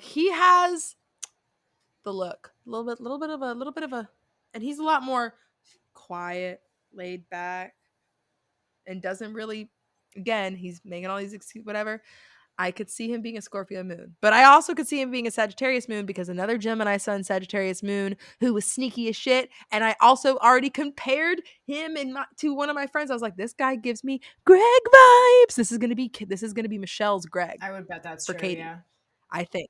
he has the look. Little bit of a, and he's a lot more quiet, laid back, and doesn't really, again, he's making all these excuses, whatever. I could see him being a Scorpio moon, but I also could see him being a Sagittarius moon because another Gemini sun Sagittarius moon who was sneaky as shit. And I also already compared him to one of my friends. I was like, this guy gives me Greg vibes. This is gonna be Michelle's Greg I would bet that's for true. Katie. Yeah, I think.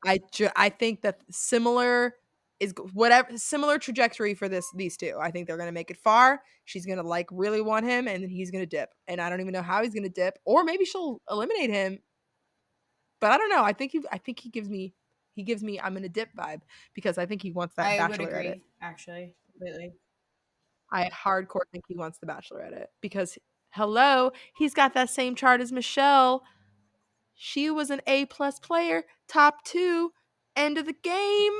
I think that similar is whatever similar trajectory for these two. I think they're gonna make it far. She's gonna like really want him, and then he's gonna dip. And I don't even know how he's gonna dip, or maybe she'll eliminate him. But I don't know. I think he gives me I'm gonna dip vibe because I think he wants that I would bachelor edit. agree. Actually, completely. I hardcore think he wants the bachelor edit because hello, he's got that same chart as Michelle. She was an A+ player, top 2, end of the game.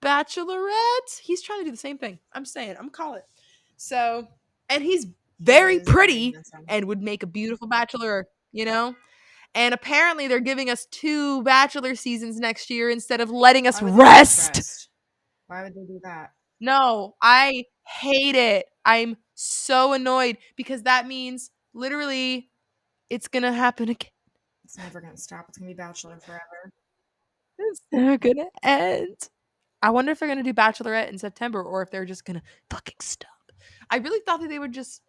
Bachelorette. He's trying to do the same thing. I'm saying, I'm calling it. So, and he's He very is very pretty handsome. and would make a beautiful bachelor, you know? And apparently they're giving us 2 bachelor seasons next year instead of letting us Why would they let us rest. rest? Why would they do that? No, I hate it. I'm so annoyed because that means literally it's going to happen again. It's never gonna stop. It's gonna be Bachelor forever. It's never going to end. I wonder if they're going to do Bachelorette in September or if they're just going to fucking stop. I really thought that they would just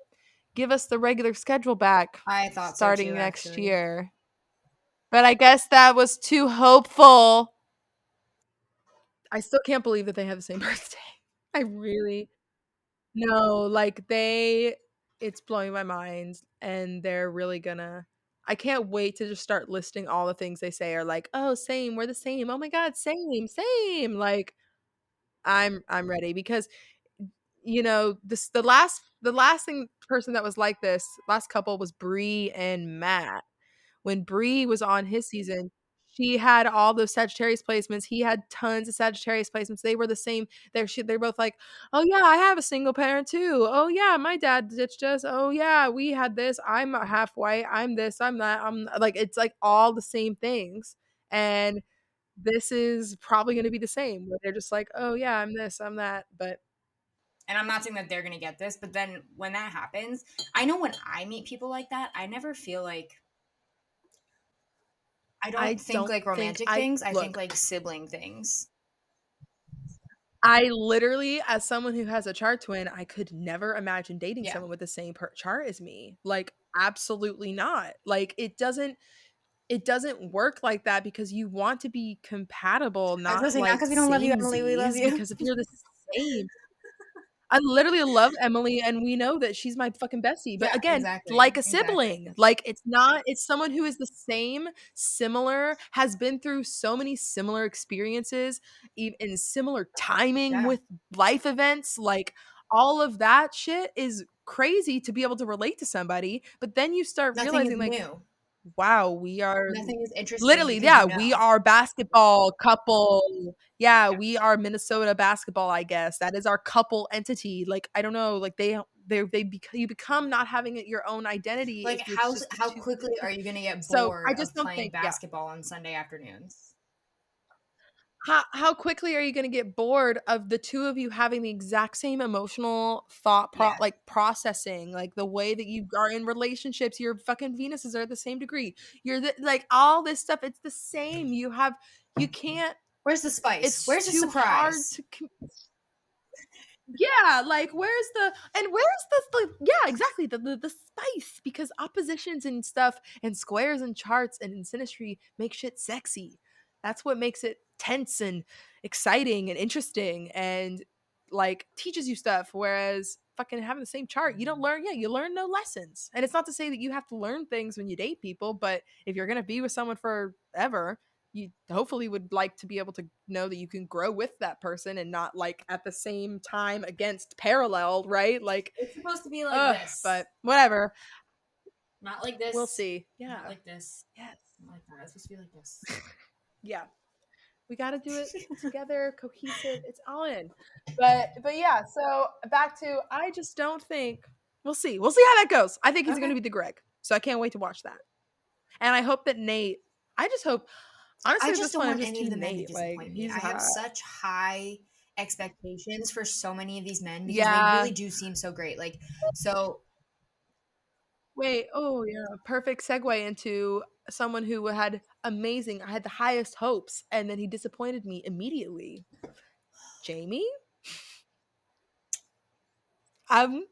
give us the regular schedule back I thought so too, starting next actually. year. But I guess that was too hopeful. I still can't believe that they have the same birthday. I really no, like it's blowing my mind and they're really gonna I can't wait to just start listing all the things they say are like, "Oh, same, we're the same. Oh my god, same, same." Like I'm ready because this the last thing person that was like this last couple was Bree and Matt. When Bree was on his season, she had all those Sagittarius placements. He had tons of Sagittarius placements. They were the same. They're both like, oh yeah, I have a single parent too. Oh yeah, my dad ditched us. Oh yeah, we had this. I'm half white. I'm this. I'm that. I'm like it's like all the same things. And this is probably going to be the same, where they're just like, oh yeah, I'm this, I'm that. But And I'm not saying that they're going to get this, but then when that happens, I know when I meet people like that, I never feel like, I don't I think don't like think romantic I things. I think look, like sibling things. I literally, as someone who has a chart twin, I could never imagine dating Yeah. someone with the same chart as me. Like, absolutely not. Like, it doesn't work like that because you want to be compatible, I was going not to say, not like because we don't love you, Emily. We love samesies. you. Because if you're the same, I literally love Emily, and we know that she's my fucking bestie. But Yeah, again, exactly. like a Exactly. sibling, like it's someone who is the same, similar, has been through so many similar experiences, in similar timing Yeah. with life events. Like all of that shit is crazy to be able to relate to somebody. But then you start Nothing is realizing, like, new. wow, we are Nothing is interesting literally, because yeah, you we know. are basketball couple. Yeah, Yeah. we are Minnesota basketball, I guess. That is our couple entity. Like, I don't know, like you become not having it your own identity Like if it's just the how two. quickly are you going to get So bored I of just don't playing think, yeah. basketball on Sunday afternoons? How quickly are you going to get bored of the two of you having the exact same emotional thought Yeah. like processing, like the way that you are in relationships, your fucking Venuses are the same degree. Like all this stuff, it's the same. You can't, Where's the spice? it's Where's the too hard surprise? to yeah, like where's the like, yeah, exactly, the spice, because oppositions and stuff and squares and charts and in synastry make shit sexy. That's what makes it tense and exciting and interesting and like teaches you stuff, whereas fucking having the same chart, you don't learn, yeah, you learn no lessons. And it's not to say that you have to learn things when you date people, but if you're going to be with someone forever, you hopefully would like to be able to know that you can grow with that person and not like at the same time against parallel, right? Like, It's supposed to be like this. but whatever. Not like We'll this. see. Not Yeah. like this. Yes. Not like that. It's supposed to be like this. Yeah. We got to do it together, cohesive. It's all in. But yeah, so back to, I just don't think, we'll see. We'll see how that goes. I think he's going Okay. to be the Greg. So I can't wait to watch that. And I hope that Nate, I just hope, I honestly, at just this don't point, I'm want just any of team the men to Nate. Like, disappoint me. he's I have hot. such high expectations for so many of these men because they Yeah. really do seem so great. Like, so Wait, oh yeah, perfect segue into someone who had amazing. I had the highest hopes, and then he disappointed me immediately. Jamie, I'm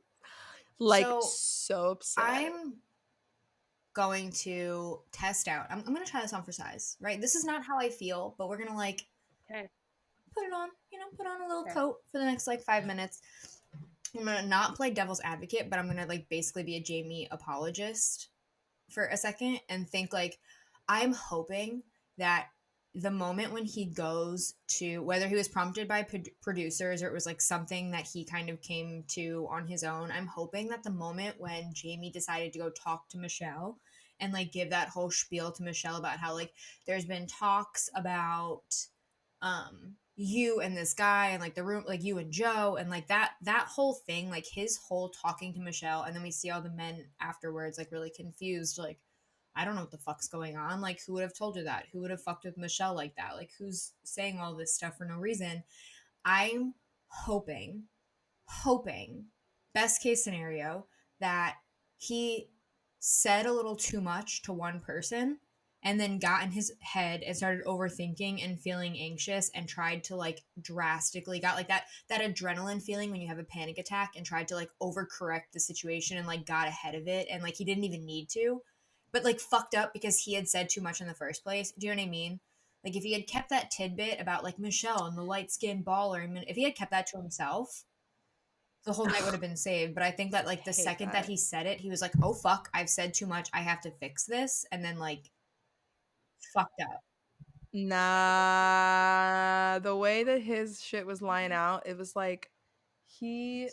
like so so upset. I'm going to test out. I'm going to try this on for size, right? This is not how I feel, but we're going to like Okay, put it on, put on a little okay. coat for the next like 5 minutes. I'm gonna not play devil's advocate, but I'm gonna like basically be a Jamie apologist for a second and think like I'm hoping that the moment when he goes to, whether he was prompted by producers or it was like something that he kind of came to on his own, I'm hoping that the moment when Jamie decided to go talk to Michelle and like give that whole spiel to Michelle about how like there's been talks about you and this guy and like the room, like you and Joe and like that whole thing, like his whole talking to Michelle, and then we see all the men afterwards like really confused, like I don't know what the fuck's going on. Like, who would have told her that? Who would have fucked with Michelle like that? Like, who's saying all this stuff for no reason? I'm hoping, hoping, best case scenario, that he said a little too much to one person and then got in his head and started overthinking and feeling anxious and tried to like drastically got like that adrenaline feeling when you have a panic attack and tried to like overcorrect the situation and like got ahead of it and like he didn't even need to, but like fucked up because he had said too much in the first place. Do you know what I mean? Like if he had kept that tidbit about like Michelle and the light skinned baller, if he had kept that to himself, the whole night would have been saved. But I think that like the Hate second that that. he said it, he was like, "Oh fuck, I've said too much. I have to fix this," and then like fucked up. Nah, the way that his shit was lying out, it was like he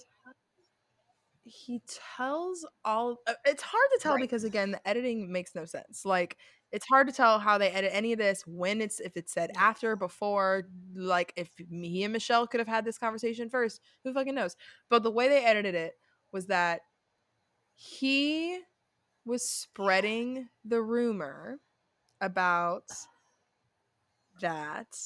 he tells all it's hard to tell Right. because again the editing makes no sense. Like it's hard to tell how they edit any of this, when it's, if it's said Yeah. after, before, like if he and Michelle could have had this conversation first, who fucking knows. But the way they edited it was that he was spreading the rumor about that.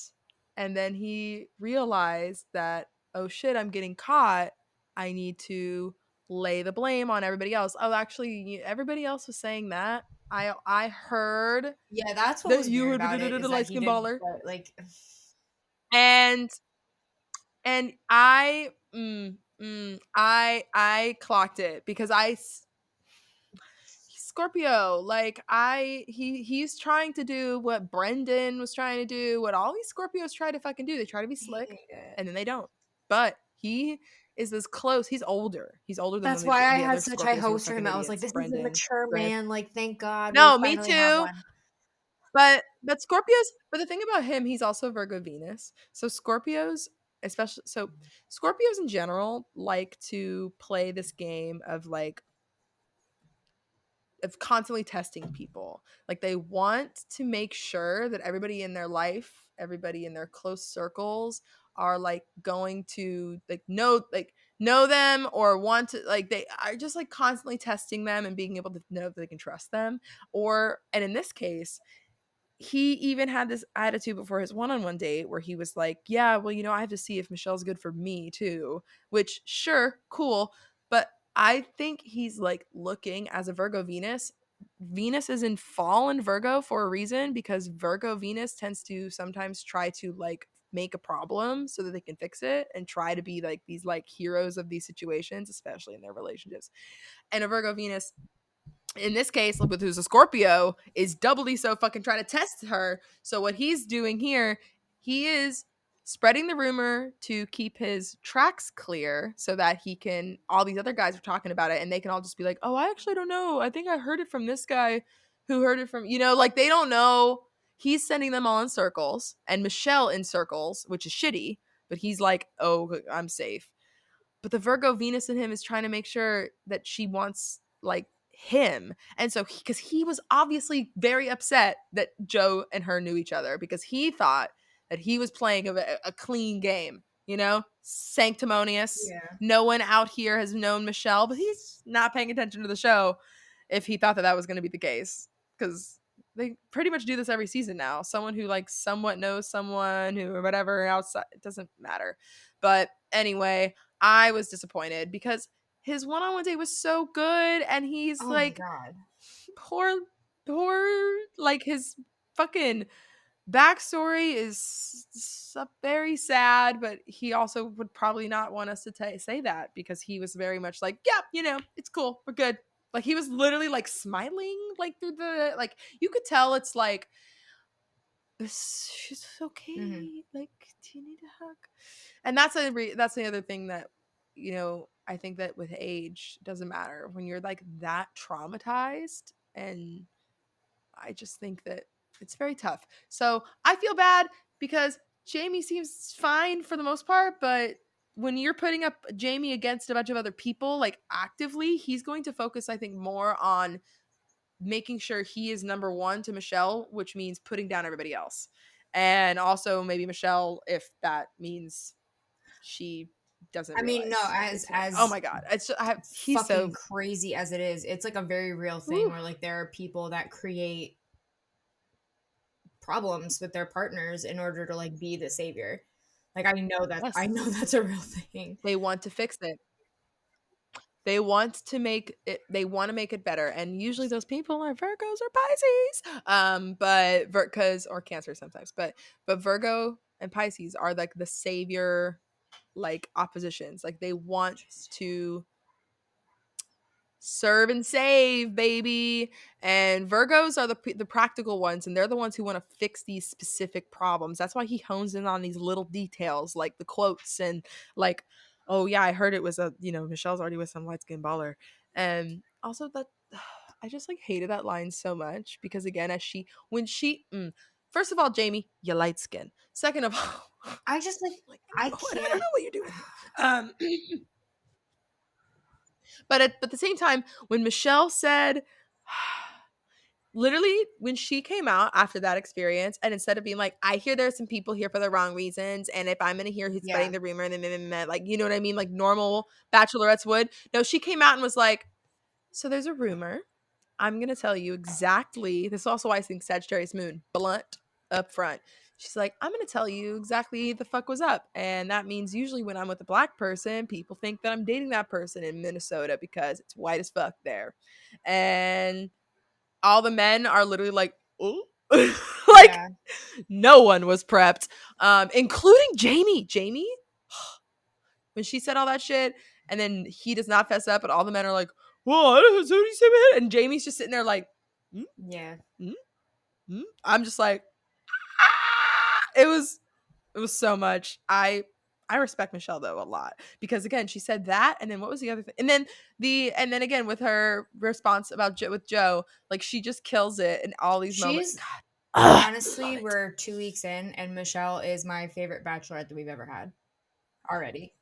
And then he realized that, oh shit, I'm getting caught. I need to lay the blame on everybody else. Oh, actually, everybody else was saying that. I heard Yeah, that's what that was you weird were about it, the is that light he skin didn't baller, like. and I clocked it because Scorpio, like he's trying to do what Brendan was trying to do, what all these Scorpios try to fucking do. They try to be slick, and then they don't. But he is this close. He's older. He's older than That's why I the had other such high Scorpios who were hopes for fucking him. I was like, idiots. this is a Brendan, mature Griff. man. Like, thank God we No, me finally have too. one. But Scorpios. But the thing about him, he's also Virgo Venus. So Scorpios, especially Scorpios in general, like to play this game of constantly testing people. Like they want to make sure that everybody in their life, everybody in their close circles are like going to know them, or want to, like, they are just like constantly testing them and being able to know if they can trust them. Or, and in this case, he even had this attitude before his one-on-one date where he was like, yeah, well, I have to see if Michelle's good for me too, which, sure, cool, but I think he's like looking as a Virgo Venus is in fall in Virgo for a reason, because Virgo Venus tends to sometimes try to like make a problem so that they can fix it and try to be like these like heroes of these situations, especially in their relationships. And a Virgo Venus in this case, with who's a Scorpio, is doubly so fucking trying to test her. So what he's doing here, he is spreading the rumor to keep his tracks clear so that he can, all these other guys are talking about it and they can all just be like, oh, I actually don't know, I think I heard it from this guy who heard it from, like they don't know. He's sending them all in circles and Michelle in circles, which is shitty, but he's like, oh, I'm safe. But the Virgo Venus in him is trying to make sure that she wants like him. And so because he was obviously very upset that Joe and her knew each other, because he thought that he was playing a clean game, sanctimonious. Yeah. No one out here has known Michelle, but he's not paying attention to the show if he thought that that was going to be the case, because they pretty much do this every season now. Someone who like somewhat knows someone who or whatever outside, it doesn't matter. But anyway, I was disappointed because his one-on-one date was so good, and he's Oh my like, God. poor, like his fucking backstory is very sad, but he also would probably not want us to say that, because he was very much like, yeah, it's cool, we're good. Like he was literally like smiling like through the, like you could tell it's like, she's okay. Mm-hmm. Like, do you need a hug? And that's that's the other thing that I think that with age it doesn't matter when you're like that traumatized, and I just think that it's very tough. So I feel bad because Jamie seems fine for the most part, but when you're putting up Jamie against a bunch of other people, like actively, he's going to focus, I think, more on making sure he is number one to Michelle, which means putting down everybody else. And also maybe Michelle, if that means she doesn't I mean, no, realize as it's him. Oh as my God. He's fucking so, crazy as it is, it's like a very real thing whew, where like there are people that create problems with their partners in order to like be the savior. Like I yes, know that's a real thing. they want to fix it. They want to make it, they want to make it better. And usually those people are Virgos or Pisces. But Virgos or Cancer sometimes. But Virgo and Pisces are like the savior, like oppositions. Like they want to serve and save, baby. And Virgos are the practical ones, and they're the ones who want to fix these specific problems. That's why he hones in on these little details, like the quotes, and like, oh yeah, I heard it was Michelle's already with some light skinned baller. And also that I just like hated that line so much, because again, first of all, Jamie, you light skin. Second of all, I just like like, I I don't can't. know what you're doing. But at the same time, when Michelle said, literally, when she came out after that experience, and instead of being like, I hear there's some people here for the wrong reasons, and if I'm gonna hear who's Yeah. spreading the rumor, and then like, you know what I mean, like normal bachelorettes would. No, she came out and was like, so there's a rumor. I'm gonna tell you exactly. This is also why I think Sagittarius moon blunt up front. She's like, I'm gonna tell you exactly the fuck was up. And that means usually when I'm with a black person, people think that I'm dating that person in Minnesota because it's white as fuck there. And all the men are literally like, oh. Like Yeah. no one was prepped. Including Jamie. Jamie, when she said all that shit, and then he does not fess up, and all the men are like, "Well, I don't know, so you say, man," and Jamie's just sitting there like, mm, Yeah. mm, mm. I'm just like, ah! It was so much. I respect Michelle though a lot because again she said that, and then what was the other thing? And then again with her response about with Joe, like she just kills it in all these moments. She's God, ugh, love honestly, it. we're 2 weeks in, and Michelle is my favorite bachelorette that we've ever had already.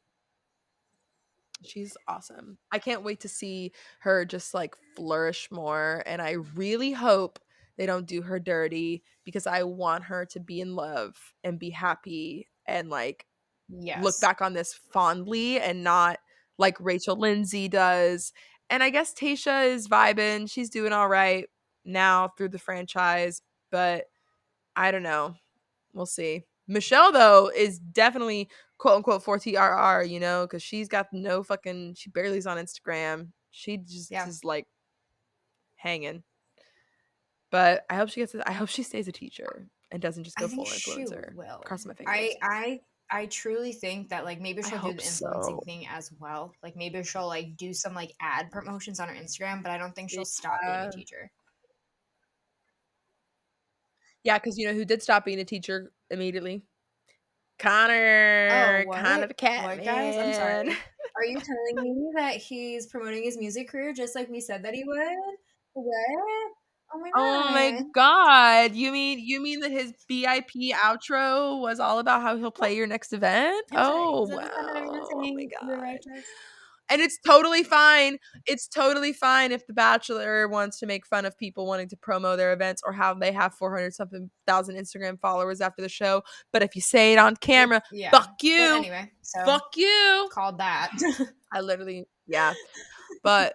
She's awesome. I can't wait to see her just like flourish more. And I really hope they don't do her dirty because I want her to be in love and be happy and like look Yes. back on this fondly and not like Rachel Lindsay does. And I guess Tasha is vibing. She's doing all right now through the franchise, but I don't know. We'll see. Michelle though is definitely quote unquote 4TRR, you know, because she's got no fucking. She barely is on Instagram. She just Yeah. is like hanging. But I hope she gets. I hope she stays a teacher and doesn't just I go think full she influencer. will. Crossing my fingers. I truly think that like maybe I she'll do hope the influencing so. thing as well. Like maybe she'll like do some like ad promotions on her Instagram, but I don't think she'll stop being a Yeah, teacher. yeah, because you know who did stop being a teacher immediately? Oh, Connor what? the What, guys? I'm Catman. sorry. Are you telling me that he's promoting his music career just like we said that he would? What? Oh my Oh my god. god. You mean that his BIP outro was all about how he'll Yep. play your next event? I'm sorry. Oh Is that the sound of everyone wow. Oh my saying you're god. righteous? And it's totally fine. It's totally fine if The Bachelor wants to make fun of people wanting to promo their events or how they have 400 something thousand Instagram followers after the show. But if you say it on It, camera, yeah. fuck But you. anyway, so Fuck you. called that. I literally, yeah. But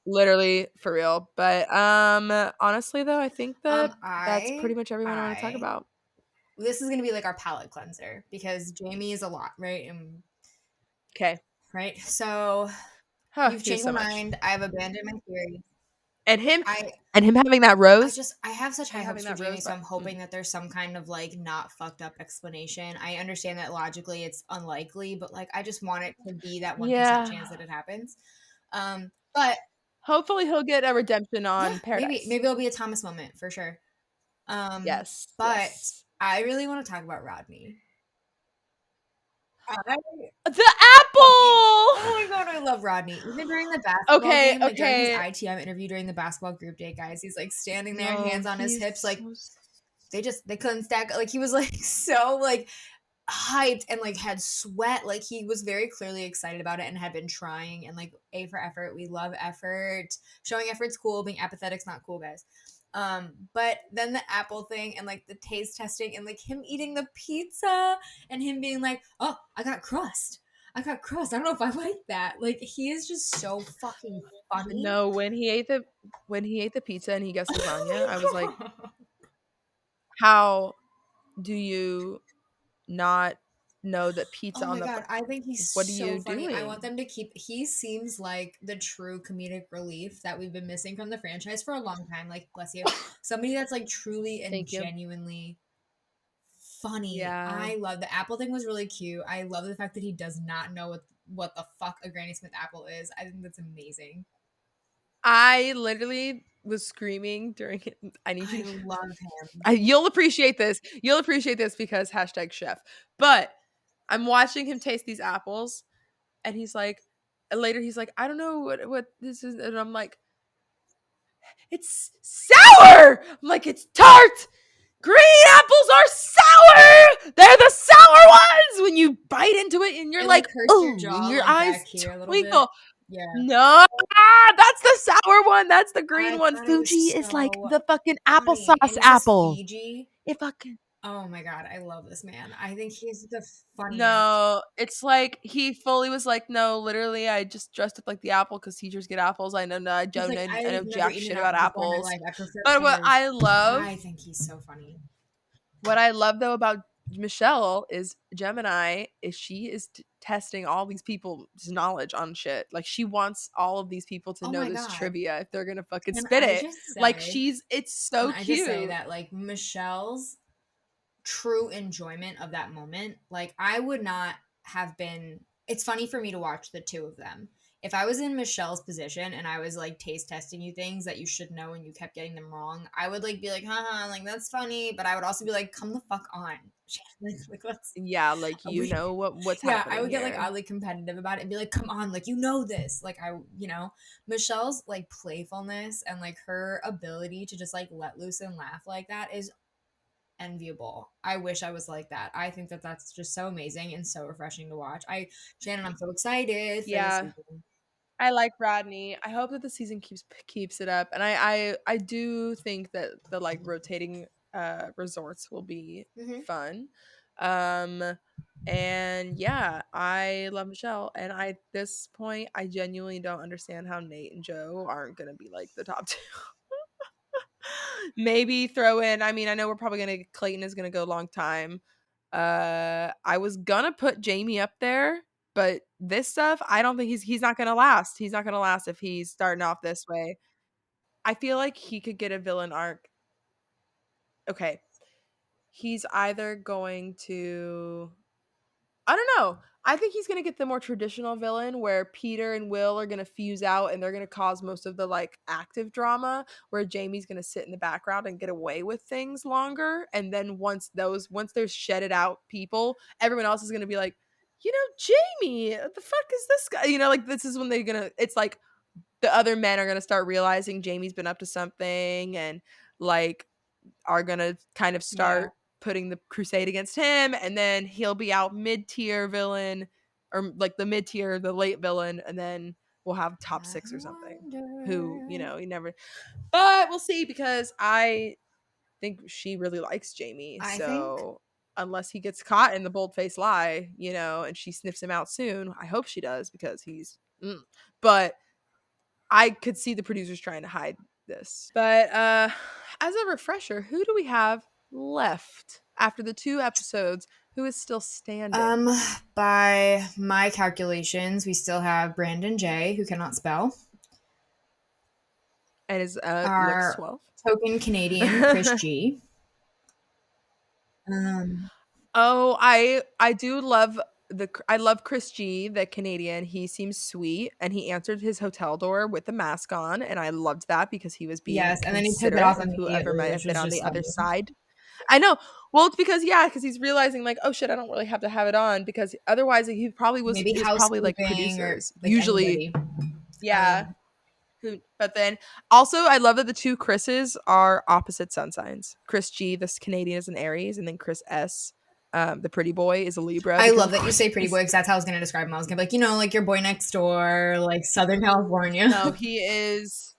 literally for real. But honestly though, I think that that's I pretty much everyone I want to talk I about. this is gonna be like our palate cleanser because Jamie is a lot, right? And Okay. right. So Huh, you've he was changed my so much. mind. I've abandoned my theory. And him I and him having that rose. I have such Him high having hopes for that Jamie, so rosebud. I'm hoping that there's some kind of like not fucked up explanation. I understand that logically it's unlikely, but like I just want it to be that 1% Yeah. chance that it happens. But Hopefully he'll get a redemption yeah, on maybe Paradise. it'll be a Thomas moment for sure. Yes. But Yes. I really want to talk about Rodney. I The fucking apple. oh my god, I love Rodney. Even during the basketball Okay, game, like during his okay. ITM interview during the basketball group date, guys, he's like standing there, No, hands on his he's hips, like so they couldn't stack. Like he was like so like hyped and like had sweat. Like he was very clearly excited about it and had been trying. And like A for effort, we love effort. Showing effort's cool. Being apathetic's not cool, guys. But then the apple thing and like the taste testing and like him eating the pizza and him being like, "Oh, I got crust. I got crust. I don't know if I like that." Like he is just so fucking funny. no, when he ate the pizza and he guessed lasagna, I was like, how do you not know that Oh pizza on my the god, I think he's what are so you funny. I want doing? them to keep. He seems like the true comedic relief that we've been missing from the franchise for a long time. Like, bless you, somebody that's like truly and Thank you. genuinely funny. Yeah. I love the apple thing was really cute. I love the fact that he does not know what the fuck a Granny Smith apple is. I think that's amazing. I literally was screaming during it. I need I you to love him. you'll appreciate this. You'll appreciate this because hashtag chef. But I'm watching him taste these apples and he's like, and later he's like, I don't know what this is. And I'm like, it's sour. I'm like, it's tart. Green apples are sour. They're the sour ones. When you bite into it and you're It like like, hurts your oh, and jaw your like eyes back here a little bit. twinkle. Yeah. No, that's the sour one. That's the green I one. thought it Fuji was is like so the fucking funny. applesauce And it says apple. Fiji. It fucking Oh my god, I love this man. I think he's the funniest. no. It's like he fully was like, no, literally, I just dressed up like the apple because teachers get apples. I know, no, He's like, I know I've never jack eaten shit an about apple before in my apples. life. I prefer But what pears. I love I think he's so funny. What I love though about Michelle is Gemini is she is testing all these people's knowledge on shit. Like she wants all of these people to Oh know my this God. trivia if they're gonna fucking Can spit I it. just Like say, it's can so I just say cute. that like Michelle's true enjoyment of that moment, like I would not have been, it's funny for me to watch the two of them. If I was in Michelle's position and I was like taste testing you things that you should know and you kept getting them wrong, I would like be like, haha, like that's funny, but I would also be like, come the fuck on. like let's Yeah, like you we know what's yeah, I happening would get like here. oddly competitive about it and be like, come on, like you know this. Like Michelle's like playfulness and like her ability to just like let loose and laugh like that is enviable. I wish I was like that. I think that that's just so amazing and so refreshing to watch. Shannon, I'm so excited for this Yeah. season. I like Rodney. I hope that the season keeps it up, and I do think that the like rotating resorts will be Mm-hmm. fun. Um, and yeah, I love Michelle, and at this point, I genuinely don't understand how Nate and Joe aren't gonna be like the top two. Maybe throw in. I mean, I know we're probably gonna Clayton is gonna go a long time. I was gonna put Jamie up there, but this stuff, I don't think he's not gonna last. He's not gonna last if he's starting off this way. I feel like he could get a villain arc. Okay, he's either going to I don't know. I think he's gonna get the more traditional villain where Peter and Will are gonna fuse out and they're gonna cause most of the like active drama, where Jamie's gonna sit in the background and get away with things longer. And then once there's shedded out people, everyone else is gonna be like, Jamie, what the fuck is this guy? Like this is when they're gonna it's like the other men are gonna start realizing Jamie's been up to something and like are gonna kind of Yeah. start putting the crusade against him, and then he'll be out mid-tier villain or like the mid-tier, the late villain, and then we'll have top I six or something who wonder. you never but we'll see because I think she really likes Jamie, I think so unless he gets caught in the bold-faced lie, and she sniffs him out soon. I hope she does because but I could see the producers trying to hide this. But as a refresher, who do we have left after the 2 episodes who is still um standing? by my calculations, we still have Brandon J, who cannot spell. And is looks Our 12. token Canadian, Chris G. Um Oh, I do love I love Chris G, the Canadian. He seems sweet and he answered his hotel door with the mask on, and I loved that because he was being yes, and then he took it considerate off of whoever immediately, might which have been was on just the other funny. side. I know. Well, it's because he's realizing like, oh shit, I don't really have to have it on because otherwise he probably was Maybe it was probably like housekeeping or producers. like Usually, anybody. yeah. Um, But then also I love that the two Chris's are opposite sun signs. Chris G, this Canadian, is an Aries, and then Chris S, the pretty boy, is a Libra I because love of that you course say pretty boy because that's how I was going to describe him. I was going to be like, like your boy next door, like Southern California. no, he is.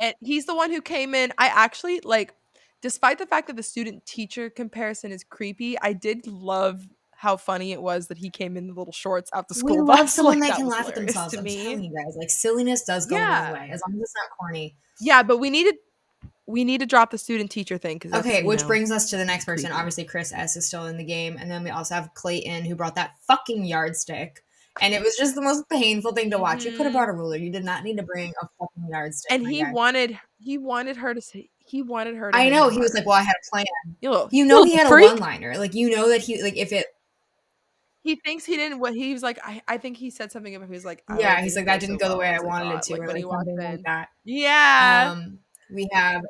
And he's the one who came in. I actually like, despite the fact that the student teacher comparison is creepy, I did love how funny it was that he came in the little shorts out the We school love bus. someone Like that that can was laugh at hilarious themselves. to I'm me. telling you guys, like silliness does go a long Yeah. way as long as it's not corny. Yeah, but we need to drop the student teacher thing because that's, Okay, which brings us to the next person. creepy. Obviously, Chris S is still in the game, and then we also have Clayton who brought that fucking yardstick, and it was just the most painful thing to watch. You could have Hmm. brought a ruler. You did not need to bring a fucking yardstick, And my he guy. wanted her to say he wanted her to I hit know him he was like, hard. "Well, I had a plan." You little He had a freak. one-liner. Like that he like if it. He thinks he didn't. What he was like. I think he said something about. He was like, "Oh, Yeah, it he's like didn't that go didn't so go the well way I as I wanted it thought." to, Like or when he like walked something like in. that. Yeah. We have All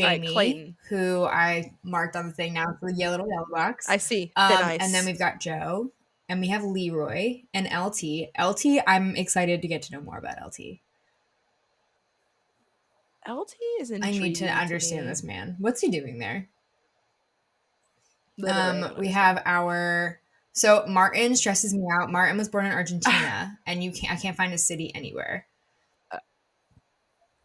right, Jamie, Clayton. who I marked on the thing now for the little yellow box. I see. Thin And then ice. we've got Joe, and we have Leroy and LT. LT, I'm excited to get to know more about LT. LT is I need to intriguing to understand me. this man. What's he doing there? Literally, I don't We understand. have Martin stresses me out. Martin was born in Argentina, and I can't find his city anywhere.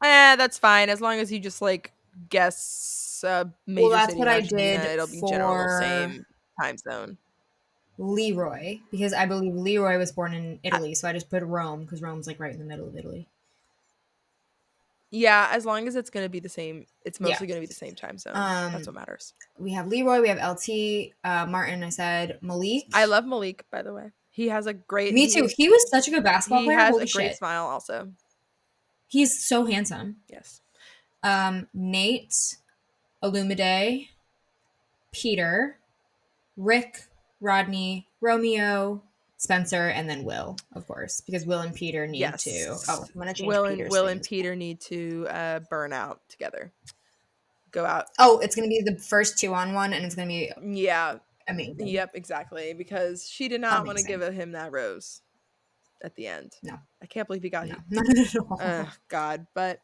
That's fine as long as you just like guess a Well, major that's city what in I Argentina. did It'll be general for same time zone. Leroy because I believe Leroy was born in I, Italy, so I just put Rome because Rome's like right in the middle of Italy. Yeah, as long as it's going to be the same, it's Yeah. mostly going to be the same time zone. That's what matters. We have Leroy, we have LT, Martin, I said, Malik. I love Malik, by the way. He has a great Me too. He was such a good basketball he player. has a Holy great shit. smile also. He's so handsome. Yes. Nate, Illumide, Peter, Rick, Rodney, Romeo, Spencer, and then Will, of course, because Will and Peter need to. Oh, I'm gonna change Will Peter's Will thing. and Peter need to burn out together. Go out. Oh, it's gonna be the first 2-on-1, and it's gonna be amazing. Yep, exactly. Because she did not want to give him that rose at the end. No, I can't believe he got no, not at all. God, but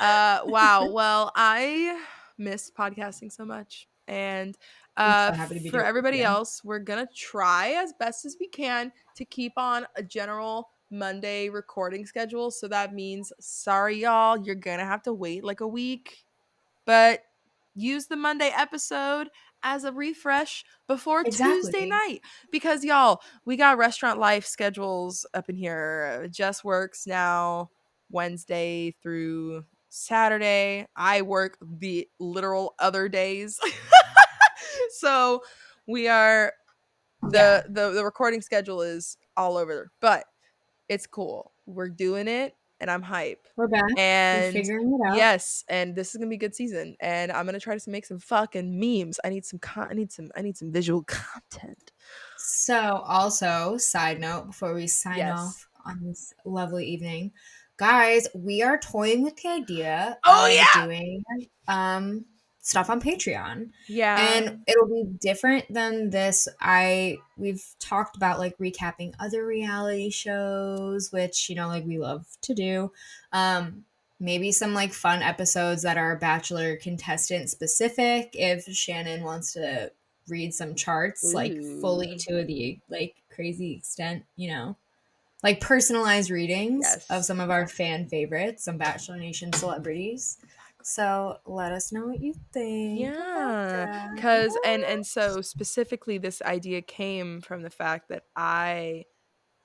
wow. Well, I miss podcasting so much, and I'm so happy to be for doing everybody it. else, we're gonna try as best as we can to keep on a general Monday recording schedule. So that means, sorry y'all, you're gonna have to wait like a week, but use the Monday episode as a refresh before Tuesday night, because y'all, we got restaurant life schedules up in here. Jess works now Wednesday through Saturday. I work the literal other days. So we are the recording schedule is all over, but it's cool. We're doing it and I'm hype. We're back. We're And figuring it out. yes, and this is gonna be a good season. And I'm gonna try to make some fucking memes. I need some I need some visual content. So, also, side note before we sign off on this lovely evening, guys, we are toying with the idea of doing stuff on Patreon. Yeah. And it'll be different than this. We've talked about like recapping other reality shows, which, you know, like we love to do. Maybe some like fun episodes that are Bachelor contestant specific if Shannon wants to read some charts like fully to the like crazy extent, you know, like personalized readings of some of our fan favorites, some Bachelor Nation celebrities. So let us know what you think. Yeah, because and so specifically this idea came from the fact that I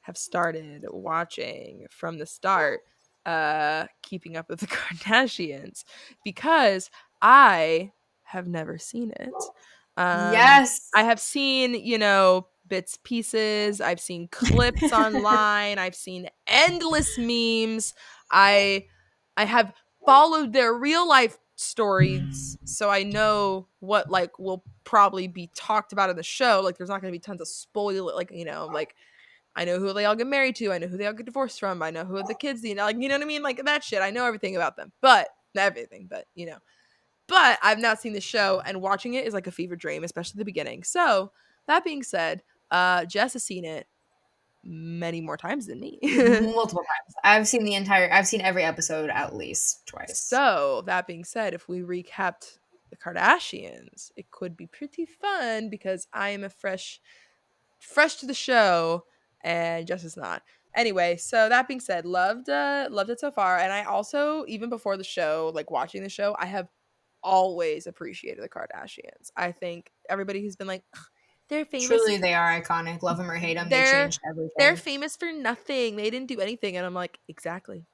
have started watching from the start Keeping Up with the Kardashians, because I have never seen it. Yes. I have seen, you know, bits, pieces. I've seen clips online. I've seen endless memes. I have followed their real life stories, so I know what like will probably be talked about in the show. Like there's not going to be tons of spoil, like, you know, like I know who they all get married to. I know who they all get divorced from. I know who the kids, you know, like, you know what I mean? Like that shit. I know everything about them, but not everything, but you know, but I've not seen the show, and watching it is like a fever dream, especially the beginning. So that being said, Jess has seen it many more times than me. Multiple times. I've seen every episode at least twice. So that being said, if we recapped the Kardashians, it could be pretty fun because I am a fresh to the show and Jess is not. Anyway, so that being said, loved it so far. And I also, even before the show, like watching the show, I have always appreciated the Kardashians. I think everybody who's been like, they're famous. Truly, they are iconic. Love them or hate them, they changed everything. They're famous for nothing. They didn't do anything. And I'm like, exactly.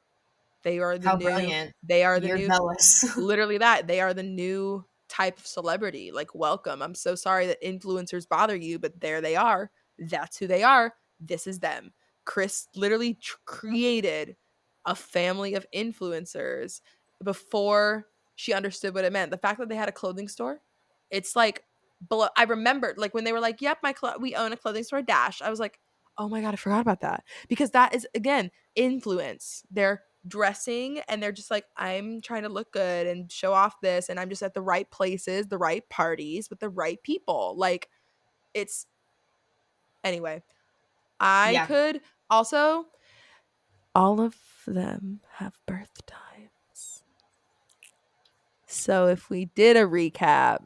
They are the brilliant. They are the You're new. Jealous. Literally that. They are the new type of celebrity. Like, welcome. I'm so sorry that influencers bother you, but there they are. That's who they are. This is them. Chris literally created a family of influencers before she understood what it meant. The fact that they had a clothing store, it's like, I remembered like when they were like, "Yep, we own a clothing store, Dash." I was like, "Oh my god, I forgot about that," because that is again influence. They're dressing and they're just like, I'm trying to look good and show off this, and I'm just at the right places, the right parties with the right people. Like, it's anyway. I could also, all of them have birth times. So if we did a recap,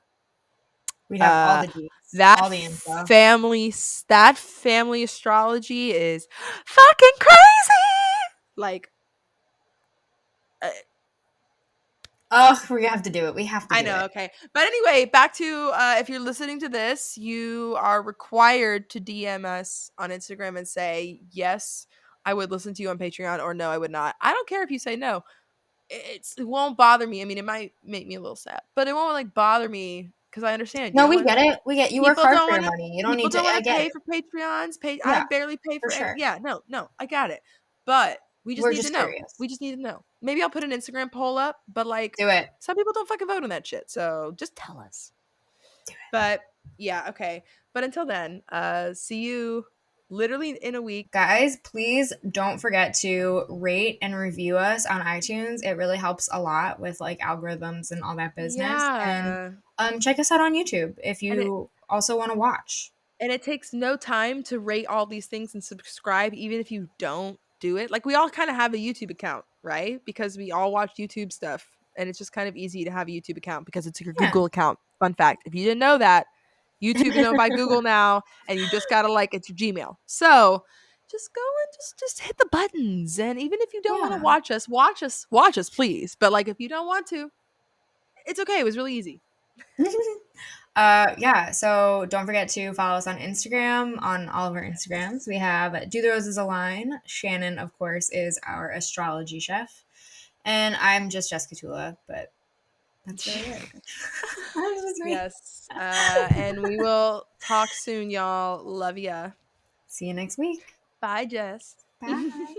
we'd have all the deets, that all the info. That family astrology is fucking crazy. Like, oh, we have to do it. We have to do it. I know, okay. But anyway, back to if you're listening to this, you are required to DM us on Instagram and say, yes, I would listen to you on Patreon, or no, I would not. I don't care if you say no. it won't bother me. I mean, it might make me a little sad, but it won't like bother me because I understand. You No, don't we want get it. We get you work people hard don't for want your to money. You don't people need to. don't want I to get pay it. for Patreons. I Yeah, barely pay for for sure. yeah, no, I got it. But we just We're need to just know. curious. We just need to know. Maybe I'll put an Instagram poll up, but like Do it. some people don't fucking vote on that shit. So just tell us. Do it. But yeah, okay. But until then, see you literally in a week. Guys, please don't forget to rate and review us on iTunes. It really helps a lot with like algorithms and all that business. And Yeah. check us out on YouTube if And it you also want to watch. and it takes no time to rate all these things and subscribe even if you don't do it. Like we all kind of have a YouTube account, right? Because we all watch YouTube stuff and it's just kind of easy to have a YouTube account because it's your Yeah. Google account. Fun fact, if you didn't know that, YouTube is owned by Google now and you just got to like it's your Gmail. So, just go and just hit the buttons and even if you don't want to Yeah. watch us please. But like if you don't want to, it's okay. It was really easy. Yeah, so don't forget to follow us on Instagram, on all of our Instagrams. We have Do the Roses Align. Shannon, of course, is our astrology chef. And I'm just Jessica Tula, but that's really it. That's just me. Yes. And we will talk soon, y'all. Love ya. See you next week. Bye, Jess. Bye.